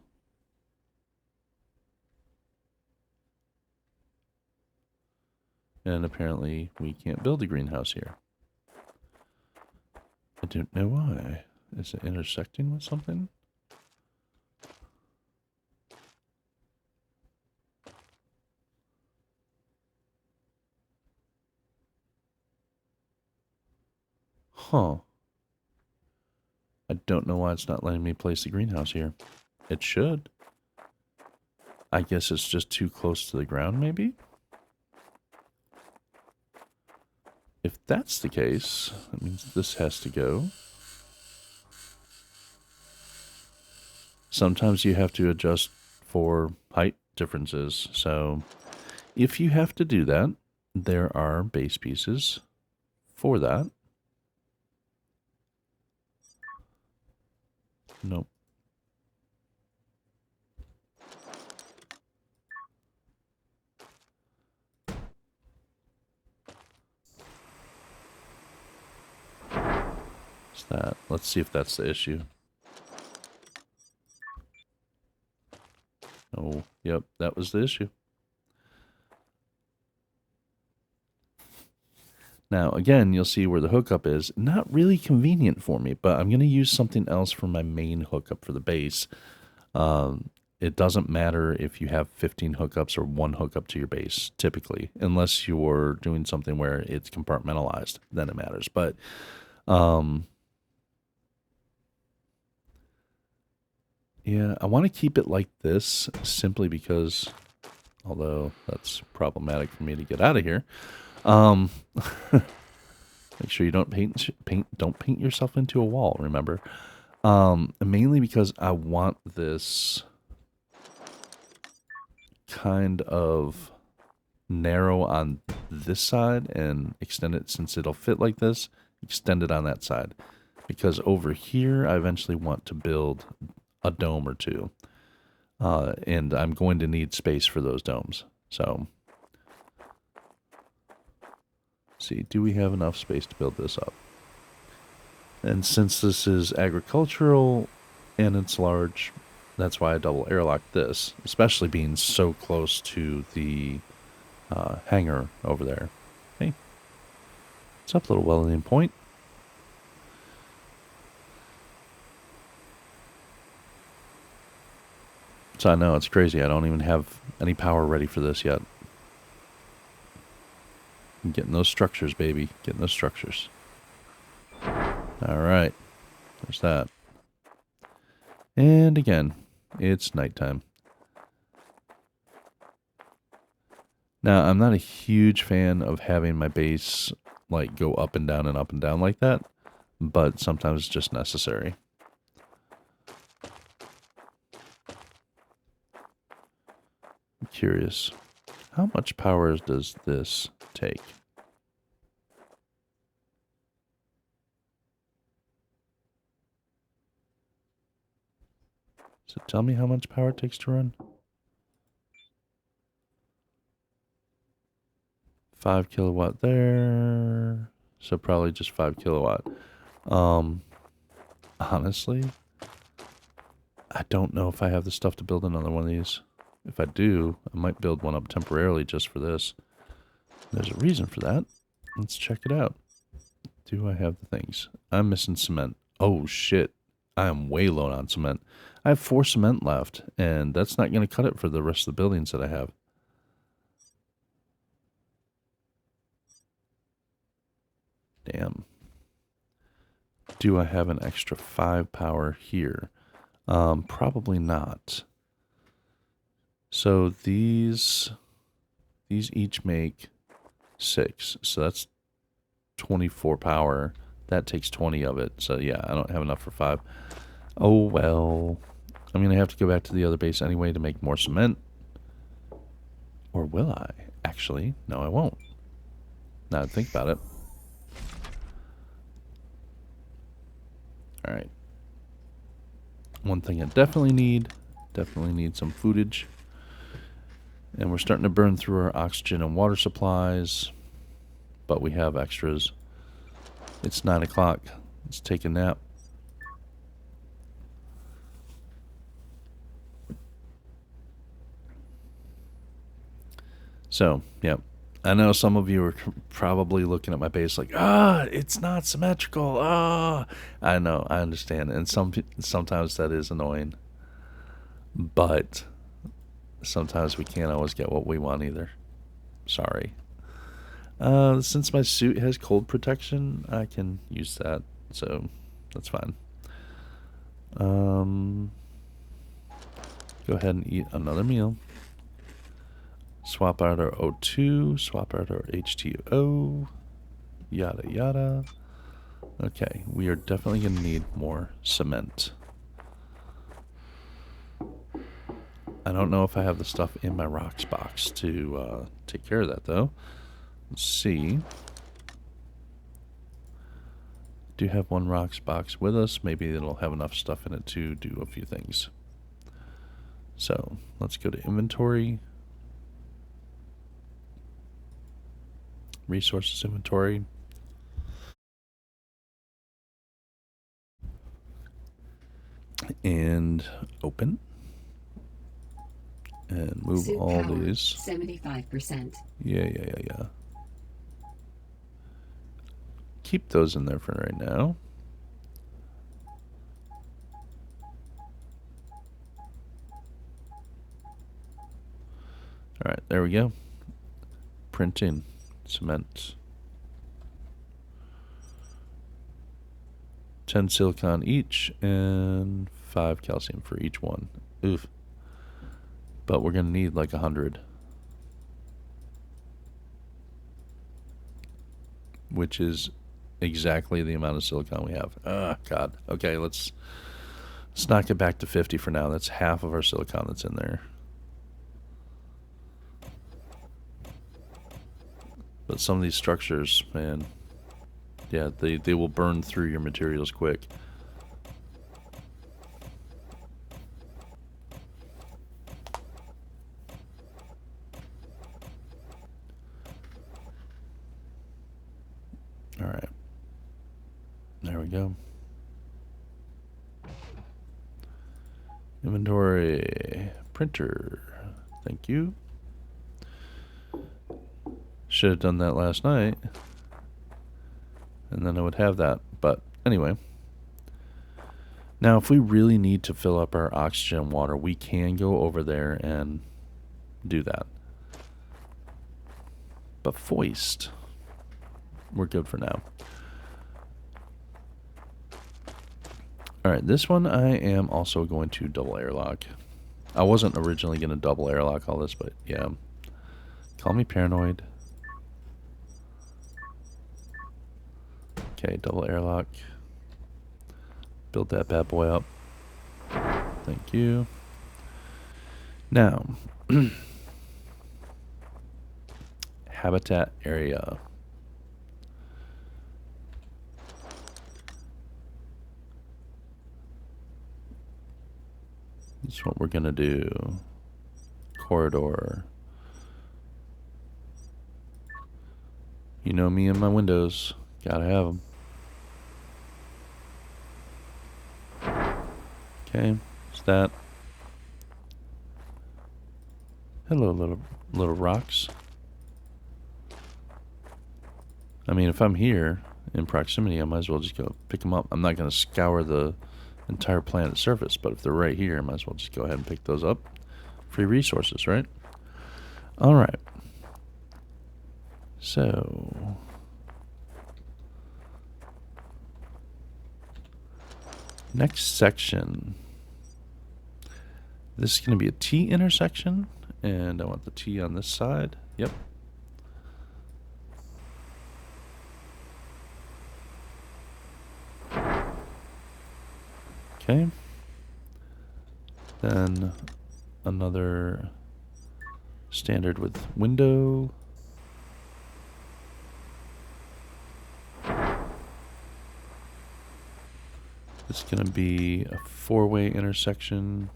And apparently we can't build a greenhouse here. I don't know why. Is it intersecting with something? Huh. I don't know why it's not letting me place the greenhouse here. It should. I guess it's just too close to the ground, maybe? If that's the case, that means this has to go. Sometimes you have to adjust for height differences. So if you have to do that, there are base pieces for that. Nope. What's that? Let's see if that's the issue. Oh, yep, that was the issue. Now, again, you'll see where the hookup is. Not really convenient for me, but I'm going to use something else for my main hookup for the base. It doesn't matter if you have 15 hookups or one hookup to your base, typically, unless you're doing something where it's compartmentalized, then it matters. But yeah, I want to keep it like this simply because, although that's problematic for me to get out of here, make sure you don't paint yourself into a wall, remember? Mainly because I want this kind of narrow on this side and extend it, since it'll fit like this, extend it on that side. Because over here, I eventually want to build a dome or two. And I'm going to need space for those domes. So, see, do we have enough space to build this up? And since this is agricultural and it's large, that's why I double airlocked this, especially being so close to the hangar over there. Hey, what's up, little welding point? So I know, it's crazy. I don't even have any power ready for this yet. I'm getting those structures, baby. Getting those structures. All right. There's that. And again, it's nighttime. Now, I'm not a huge fan of having my base like go up and down like that, but sometimes it's just necessary. I'm curious, how much power does this take? So tell me how much power it takes to run. 5 kilowatt there. So probably just 5 kilowatt. Honestly, I don't know if I have the stuff to build another one of these. If I do, I might build one up temporarily just for this. There's a reason for that. Let's check it out. Do I have the things? I'm missing cement. Oh, shit. I am way low on cement. I have 4 cement left, and that's not going to cut it for the rest of the buildings that I have. Damn. Do I have an extra 5 power here? Probably not. So these each make 6. So that's 24 power. That takes 20 of it. So yeah, I don't have enough for 5. Oh well. I'm going to have to go back to the other base anyway to make more cement. Or will I? Actually, no, I won't. Now that I think about it. Alright. One thing I definitely need some footage. And we're starting to burn through our oxygen and water supplies. But we have extras. It's 9 o'clock. Let's take a nap. So, yeah. I know some of you are probably looking at my base like, it's not symmetrical. I know, I understand. And sometimes that is annoying. But sometimes we can't always get what we want either. Sorry. Since my suit has cold protection, I can use that. So, that's fine. Go ahead and eat another meal. Swap out our O2, swap out our H2O, yada yada. Okay, we are definitely going to need more cement. I don't know if I have the stuff in my rocks box to take care of that though. Let's see. Do have one rocks box with us. Maybe it'll have enough stuff in it to do a few things. So let's go to inventory. Resources inventory. And open. And move Suit all power, these. 75%. Yeah. Keep those in there for right now. Alright, there we go. Printing. Cement. 10 silicon each and 5 calcium for each one. Oof. But we're going to need like 100. Which is exactly the amount of silicon we have. God. Okay, let's knock it back to 50 for now. That's half of our silicon that's in there. But some of these structures, man, yeah, they will burn through your materials quick. Alright. There we go. Inventory. Printer. Thank you. Should have done that last night. And then I would have that. But anyway. Now, if we really need to fill up our oxygen and water, we can go over there and do that. But foist, we're good for now. Alright, this one I am also going to double airlock. I wasn't originally going to double airlock all this, but yeah. Call me paranoid. Okay, double airlock. Build that bad boy up. Thank you. Now, habitat area. This is what we're going to do. Corridor. You know me and my windows. Gotta have them. Okay, is that? Hello, little rocks. I mean, if I'm here in proximity, I might as well just go pick them up. I'm not going to scour the entire planet's surface, but if they're right here, I might as well just go ahead and pick those up. Free resources, right? All right. So, next section. This is going to be a T intersection, and I want the T on this side. Yep. Okay. Then another standard with window. It's going to be a four-way intersection.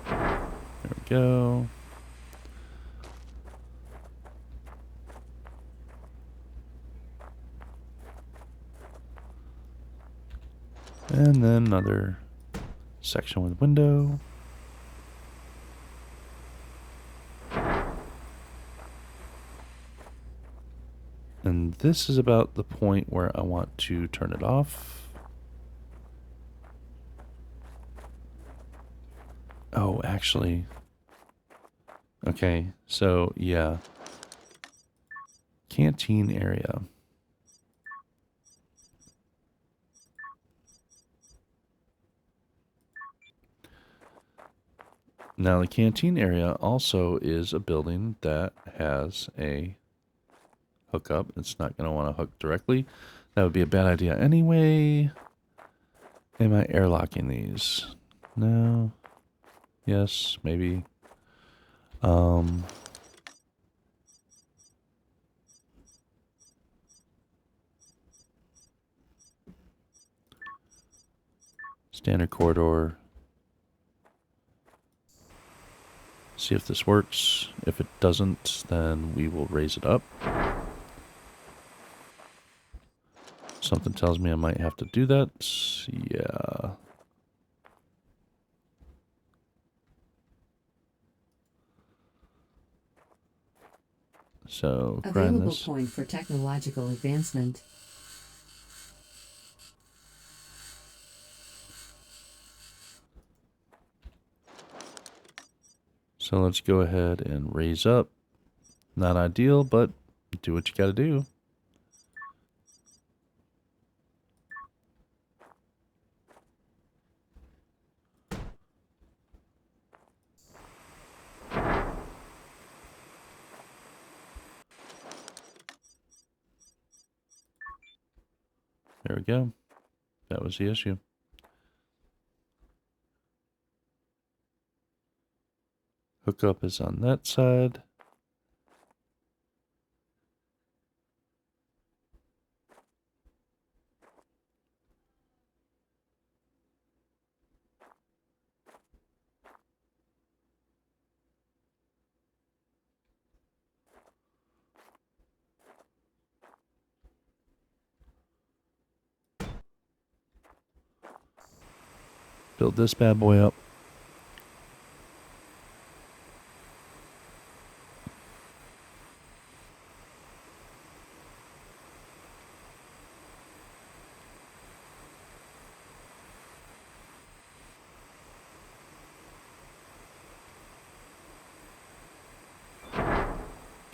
There we go. And then another section with window. And this is about the point where I want to turn it off. Oh, actually. Okay, so yeah. Canteen area. Now, the canteen area also is a building that has a hookup. It's not going to want to hook directly. That would be a bad idea anyway. Am I airlocking these? No. Yes, maybe. Standard corridor. See if this works. If it doesn't, then we will raise it up. Something tells me I might have to do that. Yeah. So, grind Available this. point for technological advancement. So let's go ahead and raise up. Not ideal, but do what you gotta do. There we go. That was the issue. Hookup is on that side. Build this bad boy up.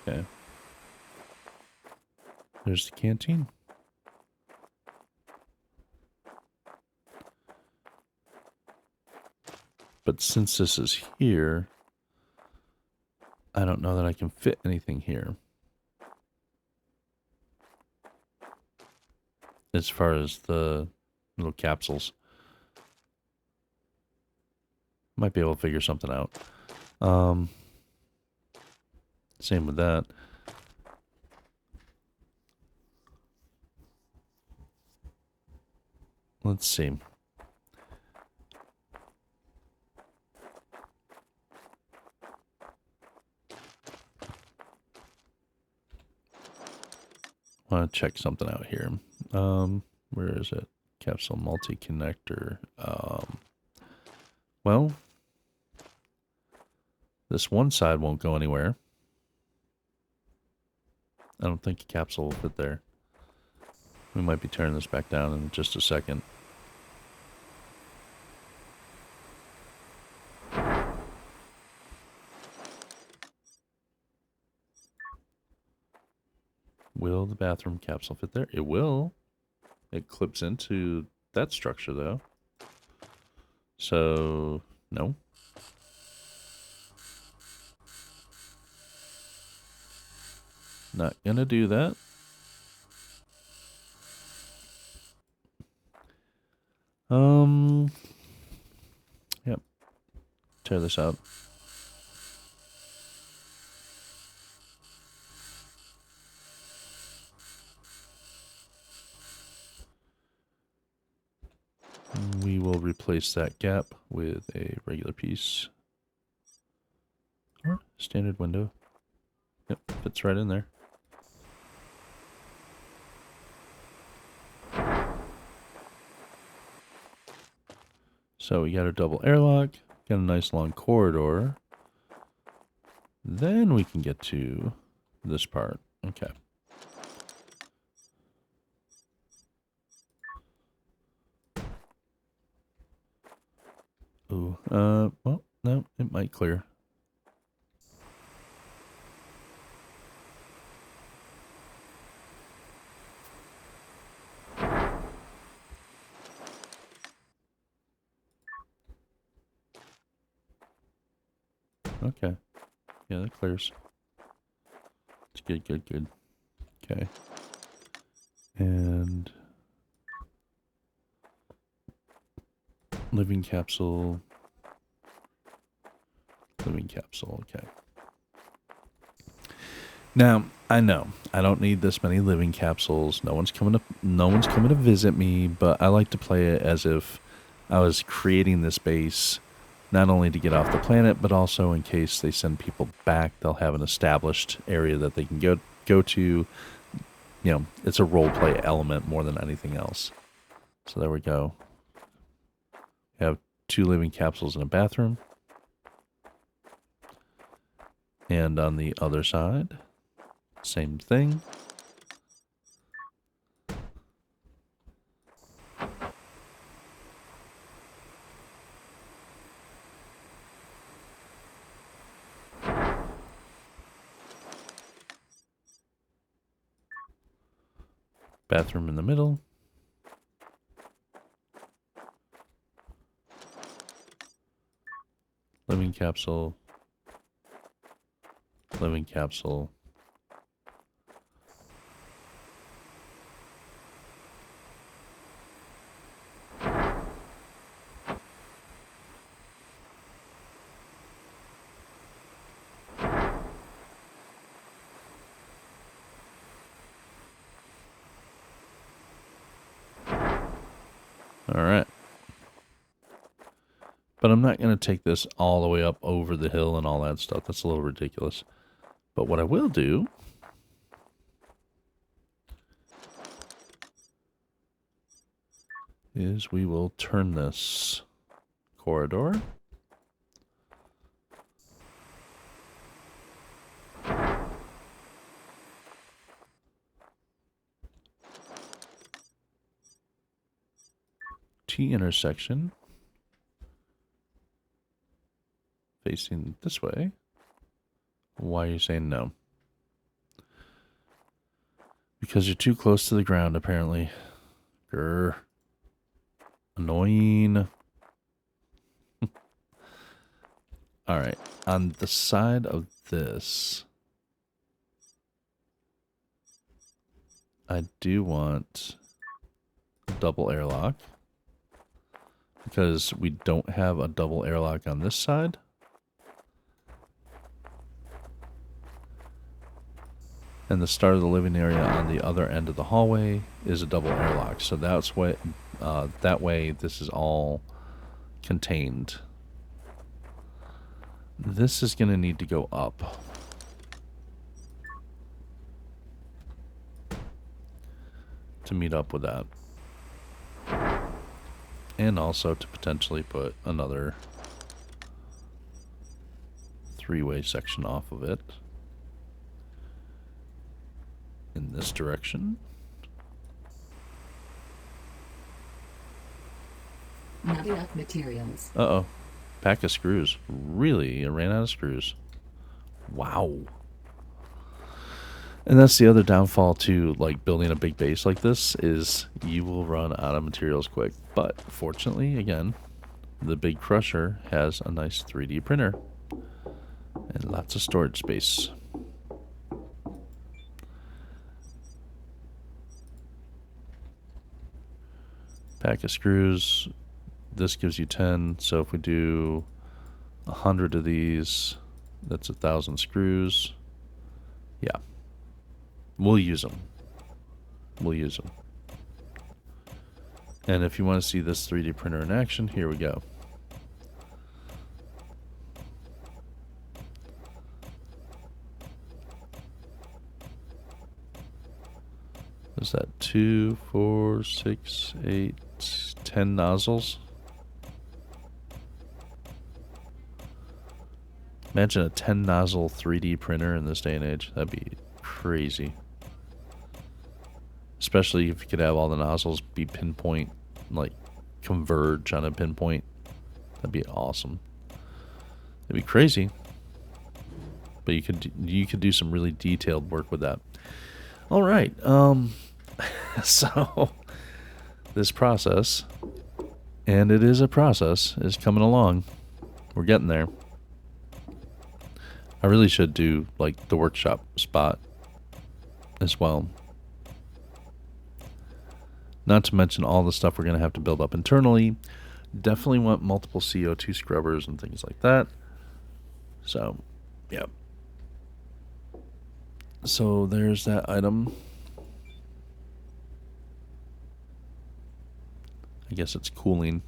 Okay. There's the canteen. But since this is here, I don't know that I can fit anything here. As far as the little capsules. Might be able to figure something out. Same with that. Let's see. Want to check something out here. Where is it? Capsule multi-connector. Well, this one side won't go anywhere. I don't think a capsule will fit there. We might be tearing this back down in just a second. Will the bathroom capsule fit there? It will. It clips into that structure, though. So, no. Not gonna do that. Yep. Tear this out. We will replace that gap with a regular piece. Or standard window. Yep, fits right in there. So we got a double airlock, got a nice long corridor. Then we can get to this part. Okay. Ooh, well, no, it might clear. Okay. Yeah, that clears. It's good, good, good. Okay. And living capsule. Living capsule, okay. Now, I know I don't need this many living capsules. No one's coming to visit me, but I like to play it as if I was creating this base not only to get off the planet, but also in case they send people back, they'll have an established area that they can go to. You know, it's a role play element more than anything else. So there we go. We have 2 living capsules in a bathroom. And on the other side, same thing. Bathroom in the middle. Living capsule. Living capsule. All right. But I'm not going to take this all the way up over the hill and all that stuff. That's a little ridiculous. But what I will do is we will turn this corridor T intersection facing this way. Why are you saying no? Because you're too close to the ground, apparently. Grr. Annoying. Alright, on the side of this, I do want a double airlock. Because we don't have a double airlock on this side. And the start of the living area on the other end of the hallway is a double airlock. So that's what, that way this is all contained. This is going to need to go up. to meet up with that. And also to potentially put another three-way section off of it in this direction. Not enough materials. Uh-oh. Pack of screws. Really? I ran out of screws. Wow. And that's the other downfall to like building a big base like this is you will run out of materials quick. But fortunately, again, the big crusher has a nice 3D printer and lots of storage space. Pack of screws. This gives you 10. So if we do 100 of these, that's 1,000 screws. Yeah. We'll use them. We'll use them. And if you want to see this 3D printer in action, here we go. Is that 2, 4, 6, 8, 10 nozzles? Imagine a 10 nozzle 3D printer in this day and age. That'd be crazy. Especially if you could have all the nozzles be pinpoint, like converge on a pinpoint. That'd be awesome. It'd be crazy. But you could do some really detailed work with that. All right. So this process, and it is a process, is coming along. We're getting there. I really should do like the workshop spot as well. Not to mention all the stuff we're going to have to build up internally. Definitely want multiple CO2 scrubbers and things like that. So, yeah. So there's that item. I guess it's cooling.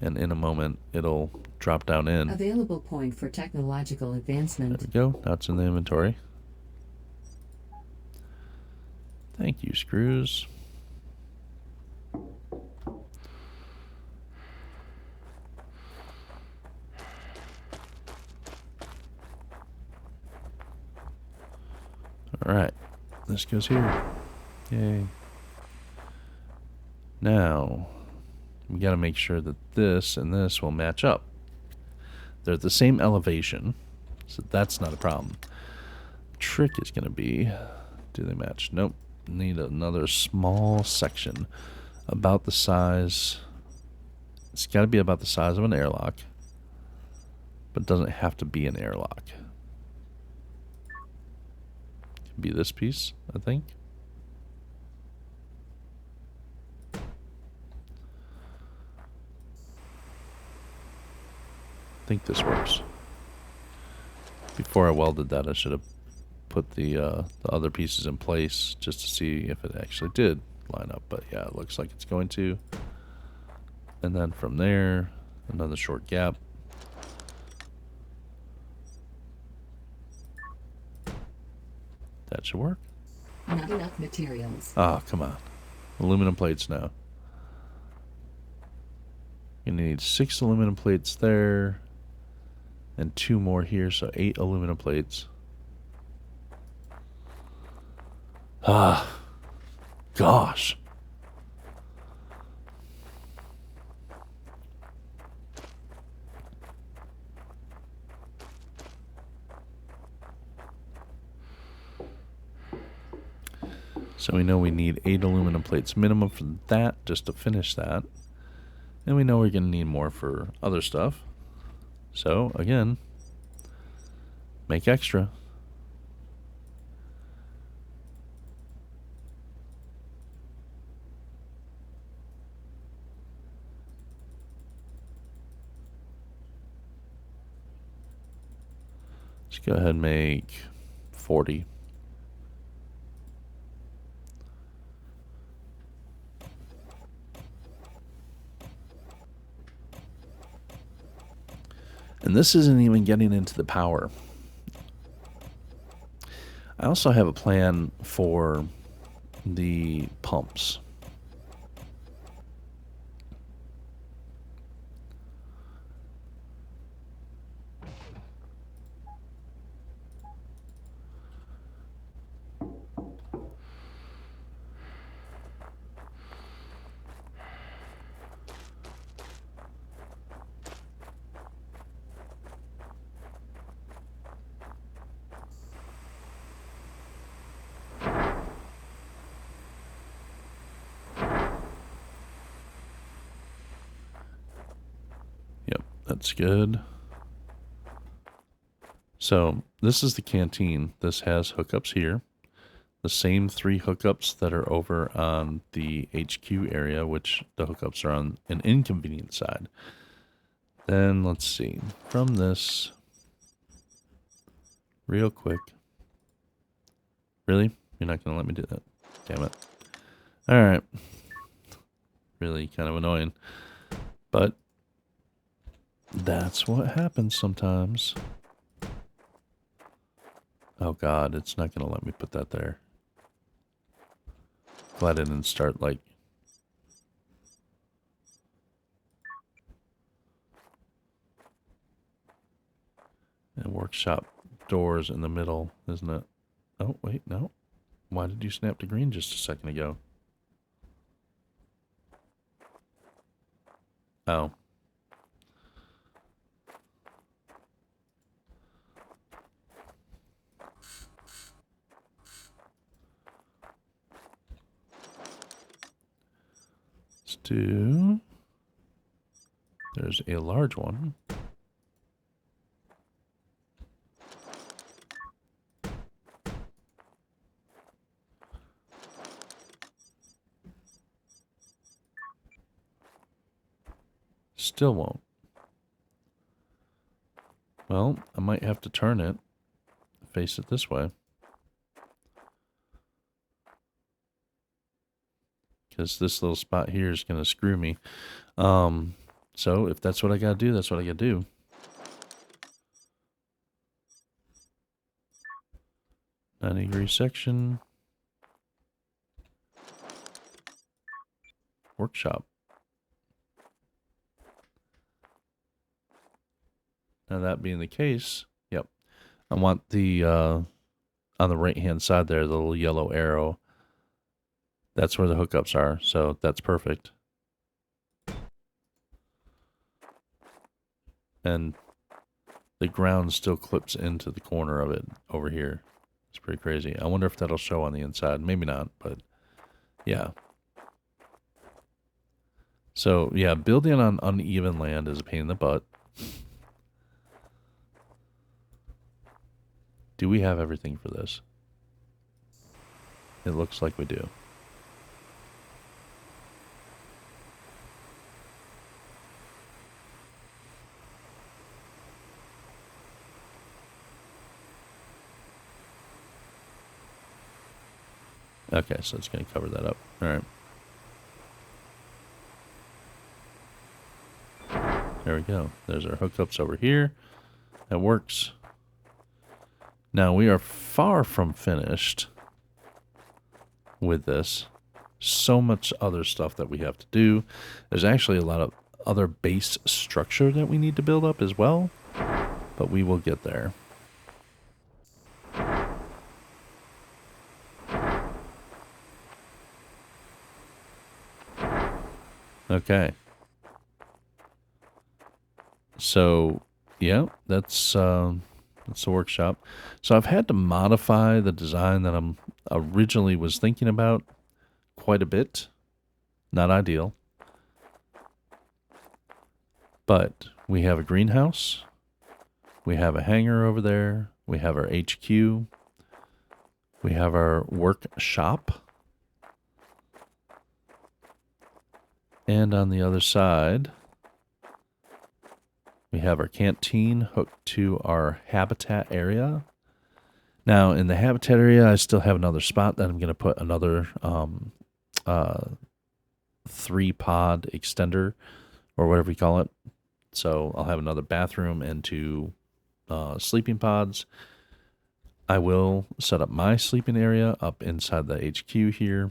And in a moment, it'll drop down in. Available point for technological advancement. There we go. Now it's in the inventory. Thank you, screws. Alright. This goes here. Yay. Now, we got to make sure that this and this will match up. They're at the same elevation, so that's not a problem. Trick is going to be, do they match? Nope. Need another small section about the size. It's got to be about the size of an airlock, but it doesn't have to be an airlock. It can be this piece, I think. I think this works. Before I welded that, I should have put the other pieces in place just to see if it actually did line up. But yeah, it looks like it's going to. And then from there, another short gap. That should work. Not enough materials. Ah, come on. Aluminum plates now. You need 6 aluminum plates there. And 2 more here, so 8 aluminum plates. Ah, gosh. So we know we need 8 aluminum plates minimum for that, just to finish that. And we know we're going to need more for other stuff. So, again, make extra. Let's go ahead and make 40. And this isn't even getting into the power. I also have a plan for the pumps. Yep, that's good. So this is the canteen. This has hookups here. The same 3 hookups that are over on the HQ area, which the hookups are on an inconvenient side. Then let's see. From this, real quick. Really? You're not going to let me do that? Damn it. Alright. Really kind of annoying. But that's what happens sometimes. Oh god, it's not going to let me put that there. Glad I didn't start like... And workshop doors in the middle, isn't it? Oh, wait, no. Why did you snap to green just a second ago? Oh. Let's do... There's a large one. Still won't. Well, I might have to turn it. Face it this way. Because this little spot here is going to screw me. So if that's what I got to do, that's what I got to do. Degree section. Workshop. Now that being the case, yep. I want the, on the right-hand side there, the little yellow arrow. That's where the hookups are, so that's perfect. And the ground still clips into the corner of it over here. It's pretty crazy. I wonder if that'll show on the inside. Maybe not, but yeah. So, yeah, building on uneven land is a pain in the butt. Do we have everything for this? It looks like we do. Okay, so it's going to cover that up. All right. There we go. There's our hookups over here. That works. Now, we are far from finished with this. So much other stuff that we have to do. There's actually a lot of other base structure that we need to build up as well. But we will get there. Okay. So, yeah, that's the workshop. So I've had to modify the design that I'm originally was thinking about quite a bit. Not ideal. But we have a greenhouse. We have a hangar over there. We have our HQ. We have our workshop. And on the other side, we have our canteen hooked to our habitat area. Now, in the habitat area, I still have another spot that I'm going to put another 3-pod extender, or whatever you call it. So I'll have another bathroom and 2 sleeping pods. I will set up my sleeping area up inside the HQ here.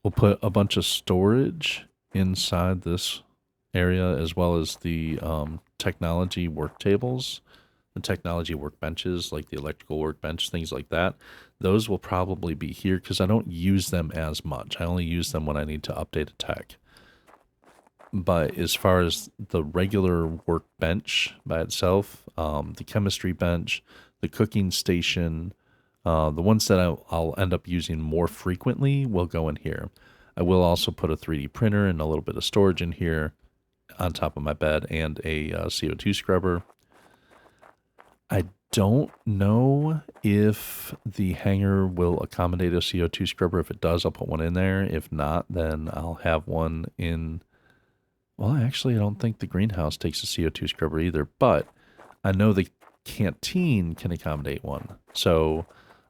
We'll put a bunch of storage inside this area, as well as the technology work tables, the technology workbenches, like the electrical workbench, things like that. Those will probably be here because I don't use them as much. I only use them when I need to update a tech. But as far as the regular workbench by itself, the chemistry bench, the cooking station, the ones that I'll end up using more frequently will go in here. I will also put a 3D printer and a little bit of storage in here on top of my bed, and a CO2 scrubber. I don't know if the hangar will accommodate a CO2 scrubber. If it does, I'll put one in there. If not, then I'll have one in... Well, actually, I don't think the greenhouse takes a CO2 scrubber either, but I know the canteen can accommodate one. So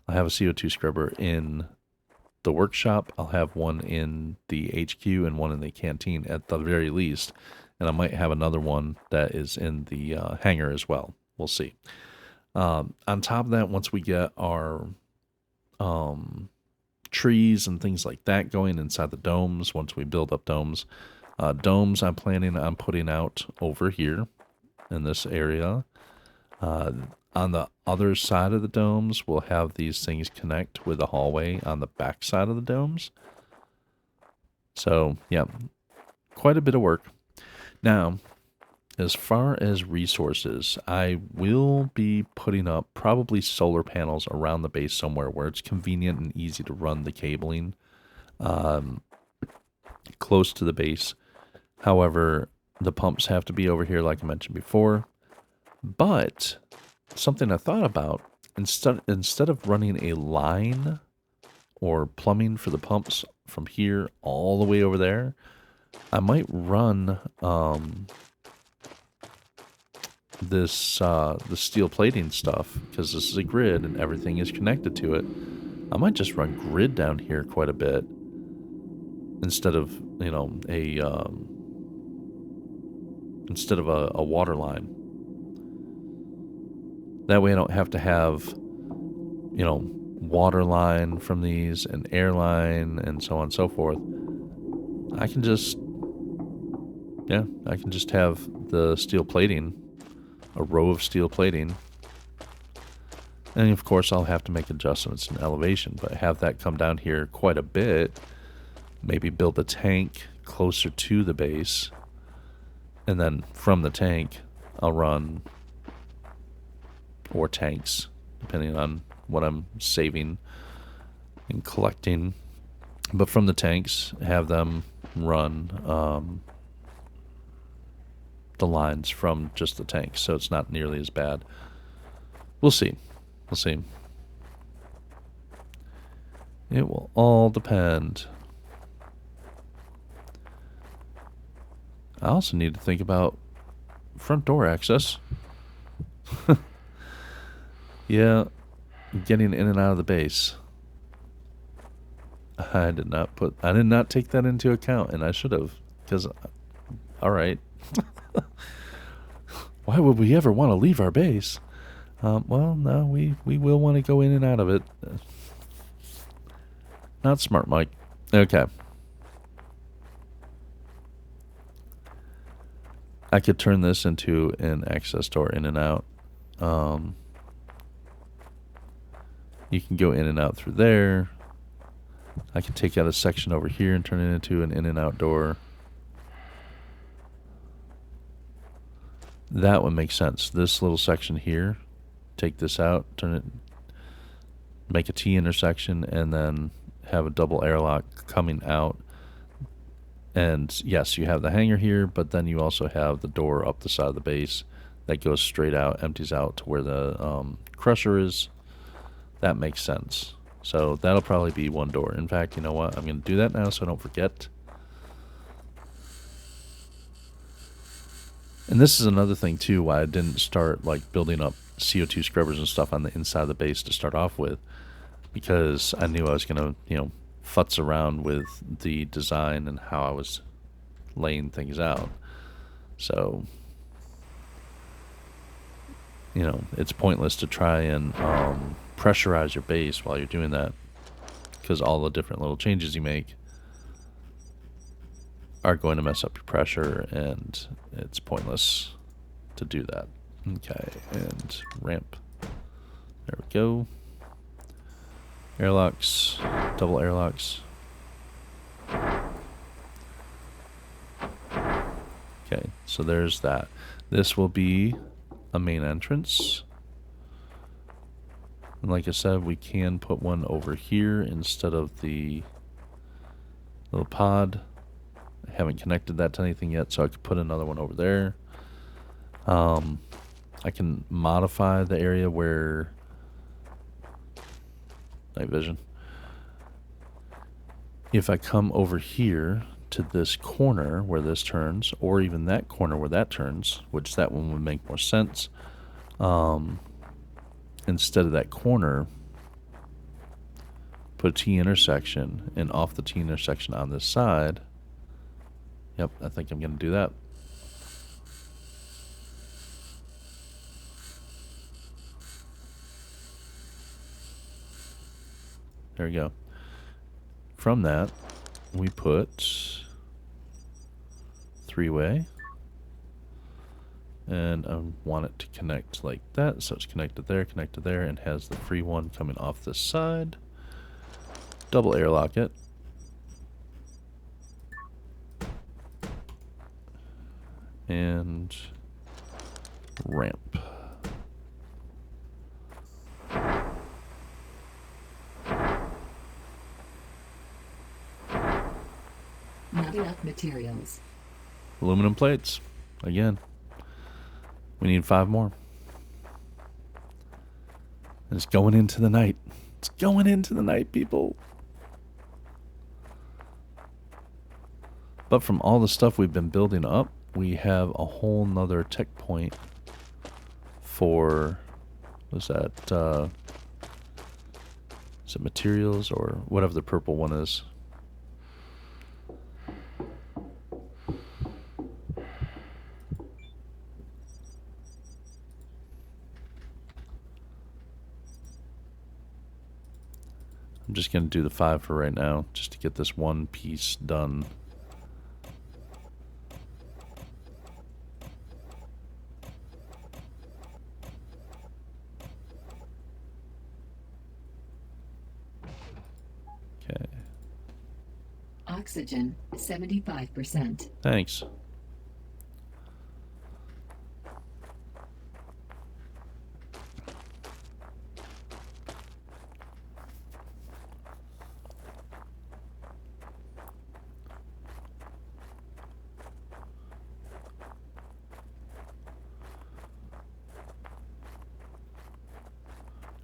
I'll have a CO2 scrubber in the workshop. I'll have one in the HQ and one in the canteen at the very least. And I might have another one that is in the hangar as well. We'll see. On top of that, once we get our trees and things like that going inside the domes, once we build up domes, I'm planning on putting out over here in this area. On the other side of the domes, we'll have these things connect with a hallway on the back side of the domes. So, yeah, quite a bit of work. Now, as far as resources, I will be putting up probably solar panels around the base somewhere where it's convenient and easy to run the cabling close to the base. However, the pumps have to be over here like I mentioned before. But something I thought about, instead of running a line or plumbing for the pumps from here all the way over there, I might run the steel plating stuff, because this is a grid and everything is connected to it. I might just run grid down here quite a bit instead of, you know, a water line. That way I don't have to have, you know, water line from these and air line and so on and so forth. I can just have the steel plating, a row of steel plating. And of course I'll have to make adjustments in elevation, but have that come down here quite a bit. Maybe build a tank closer to the base. And then from the tank, I'll run, or tanks, depending on what I'm saving and collecting. But from the tanks, have them run the lines from just the tanks, so it's not nearly as bad. We'll see. We'll see. It will all depend. I also need to think about front door access. Yeah, getting in and out of the base. I did not take that into account, and I should have, because, all right. Why would we ever want to leave our base? Well, no, we will want to go in and out of it. Not smart, Mike. Okay. I could turn this into an access door in and out. You can go in and out through there. I can take out a section over here and turn it into an in and out door. That would make sense. This little section here, take this out, turn it, make a T intersection, and then have a double airlock coming out. And yes, you have the hangar here, but then you also have the door up the side of the base that goes straight out, empties out to where the crusher is. That makes sense. So that'll probably be one door. In fact, you know what? I'm going to do that now so I don't forget. And this is another thing too why I didn't start like building up CO2 scrubbers and stuff on the inside of the base to start off with, because I knew I was going to, you know, futz around with the design and how I was laying things out. So you know, it's pointless to try and pressurize your base while you're doing that, because all the different little changes you make are going to mess up your pressure, and it's pointless to do that. Okay, and ramp. There we go. Airlocks, double airlocks. Okay, so there's that. This will be a main entrance. And like I said, we can put one over here instead of the little pod. I haven't connected that to anything yet, so I could put another one over there. I can modify the area where... night vision. If I come over here to this corner where this turns, or even that corner where that turns, which that one would make more sense, instead of that corner, put a T intersection, and off the T intersection on this side. Yep, I think I'm going to do that. There we go. From that, we put three-way. And I want it to connect like that. So it's connected there, and has the free one coming off this side. Double airlock it. And ramp. Not enough materials. Aluminum plates. Again. We need 5 more. And it's going into the night. It's going into the night, people. But from all the stuff we've been building up, we have a whole nother tech point for... what's that? Is it materials or whatever the purple one is? I'm just going to do the 5 for right now, just to get this one piece done. Okay. Oxygen, 75%. Thanks.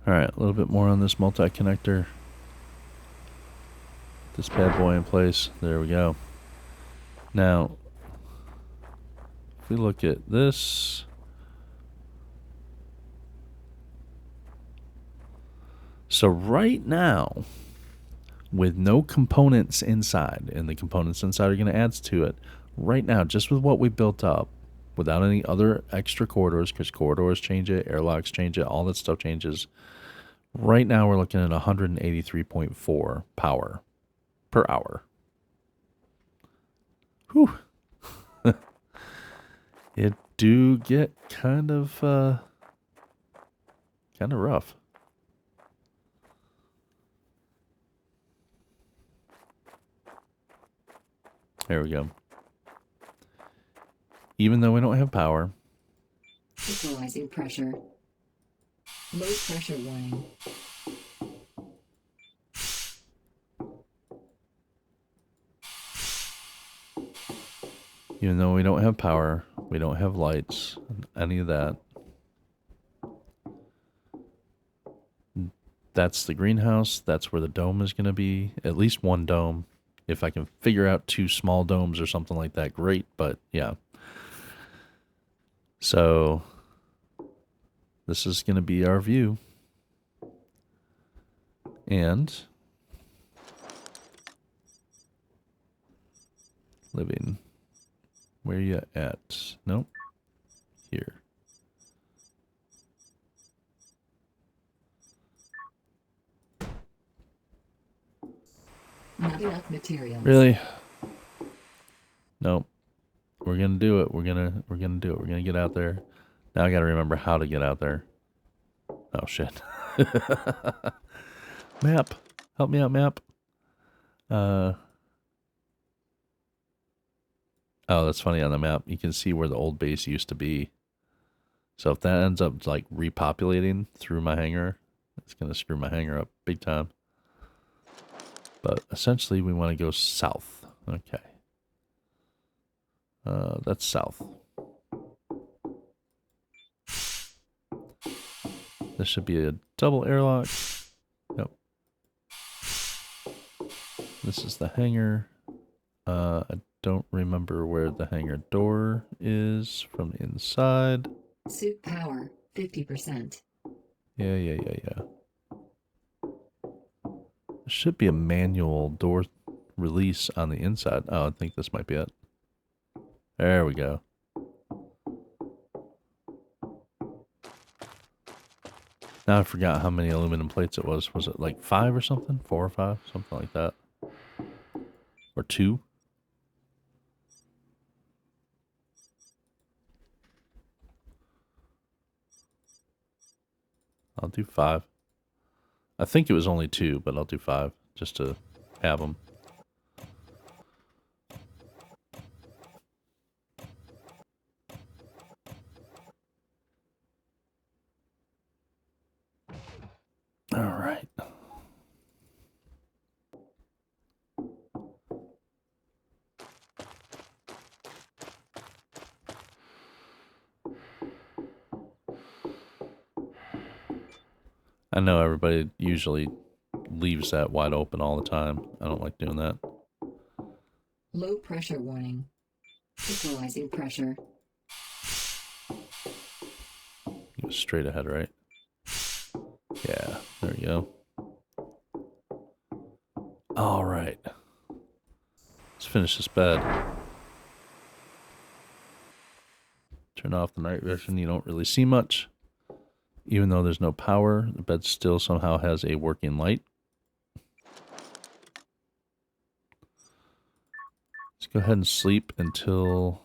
Alright, a little bit more on this multi-connector. This bad boy in place. There we go. Now, if we look at this... so right now, with no components inside, and the components inside are going to add to it, right now, just with what we built up, without any other extra corridors, because corridors change it, airlocks change it, all that stuff changes. Right now, we're looking at 183.4 power per hour. Whew. It do get kind of rough. There we go. Even though we don't have power. Equalizing pressure. Low pressure warning. Even though we don't have power, we don't have lights, any of that. That's the greenhouse. That's where the dome is going to be. At least one dome. If I can figure out 2 small domes or something like that, great. But yeah. So this is going to be our view. And living. Where you at? Nope. Here. Not enough materials. Really? Nope. We're gonna do it. We're gonna do it. We're gonna get out there. Now I gotta remember how to get out there. Oh shit. Map. Help me out, map. Oh, that's funny on the map. You can see where the old base used to be. So if that ends up like repopulating through my hangar, it's gonna screw my hangar up big time. But essentially we want to go south. Okay. That's south. This should be a double airlock. Yep. This is the hangar. I don't remember where the hangar door is from the inside. Suit power, 50%. Yeah. There should be a manual door release on the inside. Oh, I think this might be it. There we go. Now I forgot how many aluminum plates it was. Was it like 5 or something? 4 or 5? Something like that. Or 2? I'll do 5. I think it was only 2, but I'll do 5 just to have them. All right. I know everybody usually leaves that wide open all the time. I don't like doing that. Low pressure warning. Equalizing pressure. Go straight ahead, right? Yeah, there you go. All right. Let's finish this bed. Turn off the night vision. You don't really see much. Even though there's no power, the bed still somehow has a working light. Let's go ahead and sleep until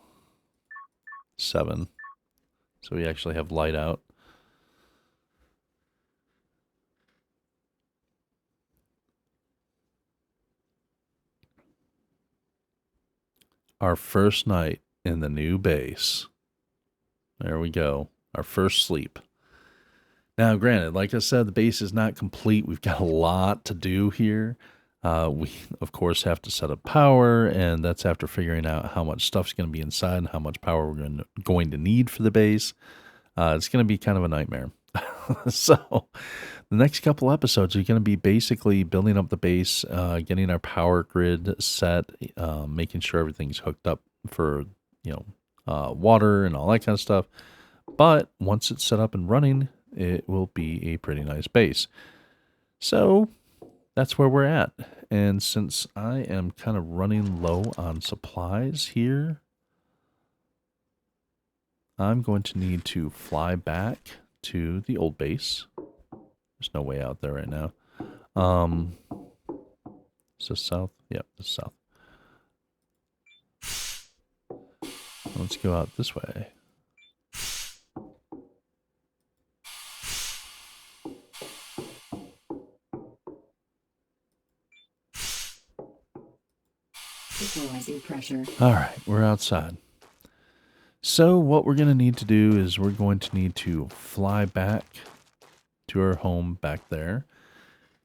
7. So we actually have light out. Our first night in the new base. There we go. Our first sleep. Now, granted, like I said, the base is not complete. We've got a lot to do here. We, of course, have to set up power, and that's after figuring out how much stuff's going to be inside and how much power we're going to need for the base. It's going to be kind of a nightmare. So the next couple episodes are going to be basically building up the base, getting our power grid set, making sure everything's hooked up for, water and all that kind of stuff. But once it's set up and running, it will be a pretty nice base. So that's where we're at. And since I am kind of running low on supplies here, I'm going to need to fly back to the old base. There's no way out there right now. Is this south? Yep, this is south. Let's go out this way. Equalizing pressure. All right, we're outside. So what we're going to need to do is we're going to need to fly back to our home back there.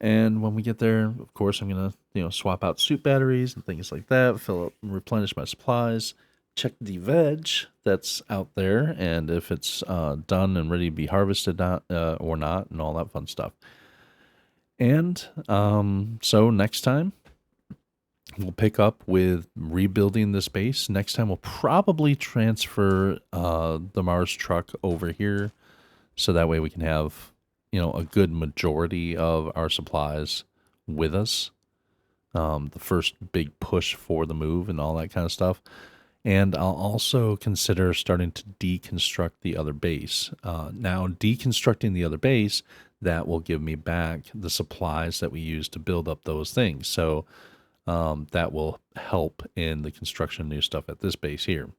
And when we get there, of course, I'm going to, swap out suit batteries and things like that, fill up, replenish my supplies, check the veg that's out there, and if it's done and ready to be harvested or not, and all that fun stuff. And so next time, we'll pick up with rebuilding this base. Next time, we'll probably transfer the Mars truck over here, so that way we can have, a good majority of our supplies with us. The first big push for the move and all that kind of stuff. And I'll also consider starting to deconstruct the other base. Now, deconstructing the other base, that will give me back the supplies that we use to build up those things. So that will help in the construction of new stuff at this base here.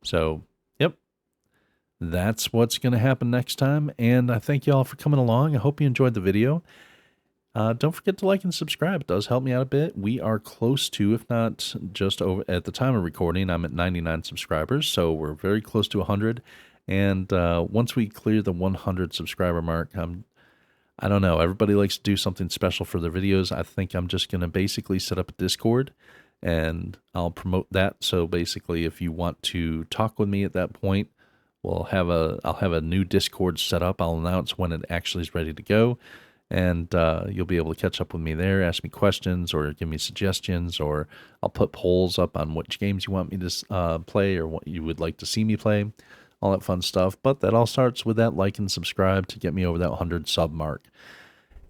So, yep, that's what's going to happen next time. And I thank you all for coming along. I hope you enjoyed the video. Don't forget to like and subscribe. It does help me out a bit. We are close to, if not just over, at the time of recording, I'm at 99 subscribers. So we're very close to 100. And once we clear the 100 subscriber mark, I don't know. Everybody likes to do something special for their videos. I think I'm just going to basically set up a Discord and I'll promote that. So basically, if you want to talk with me at that point, I'll have a new Discord set up. I'll announce when it actually is ready to go. And you'll be able to catch up with me there, ask me questions, or give me suggestions, or I'll put polls up on which games you want me to play or what you would like to see me play, all that fun stuff. But that all starts with that like and subscribe to get me over that 100 sub mark.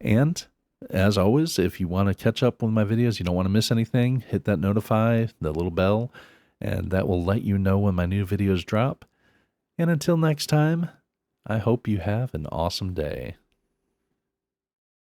And as always, if you want to catch up with my videos, you don't want to miss anything, hit that notify, the little bell, and that will let you know when my new videos drop. And until next time, I hope you have an awesome day.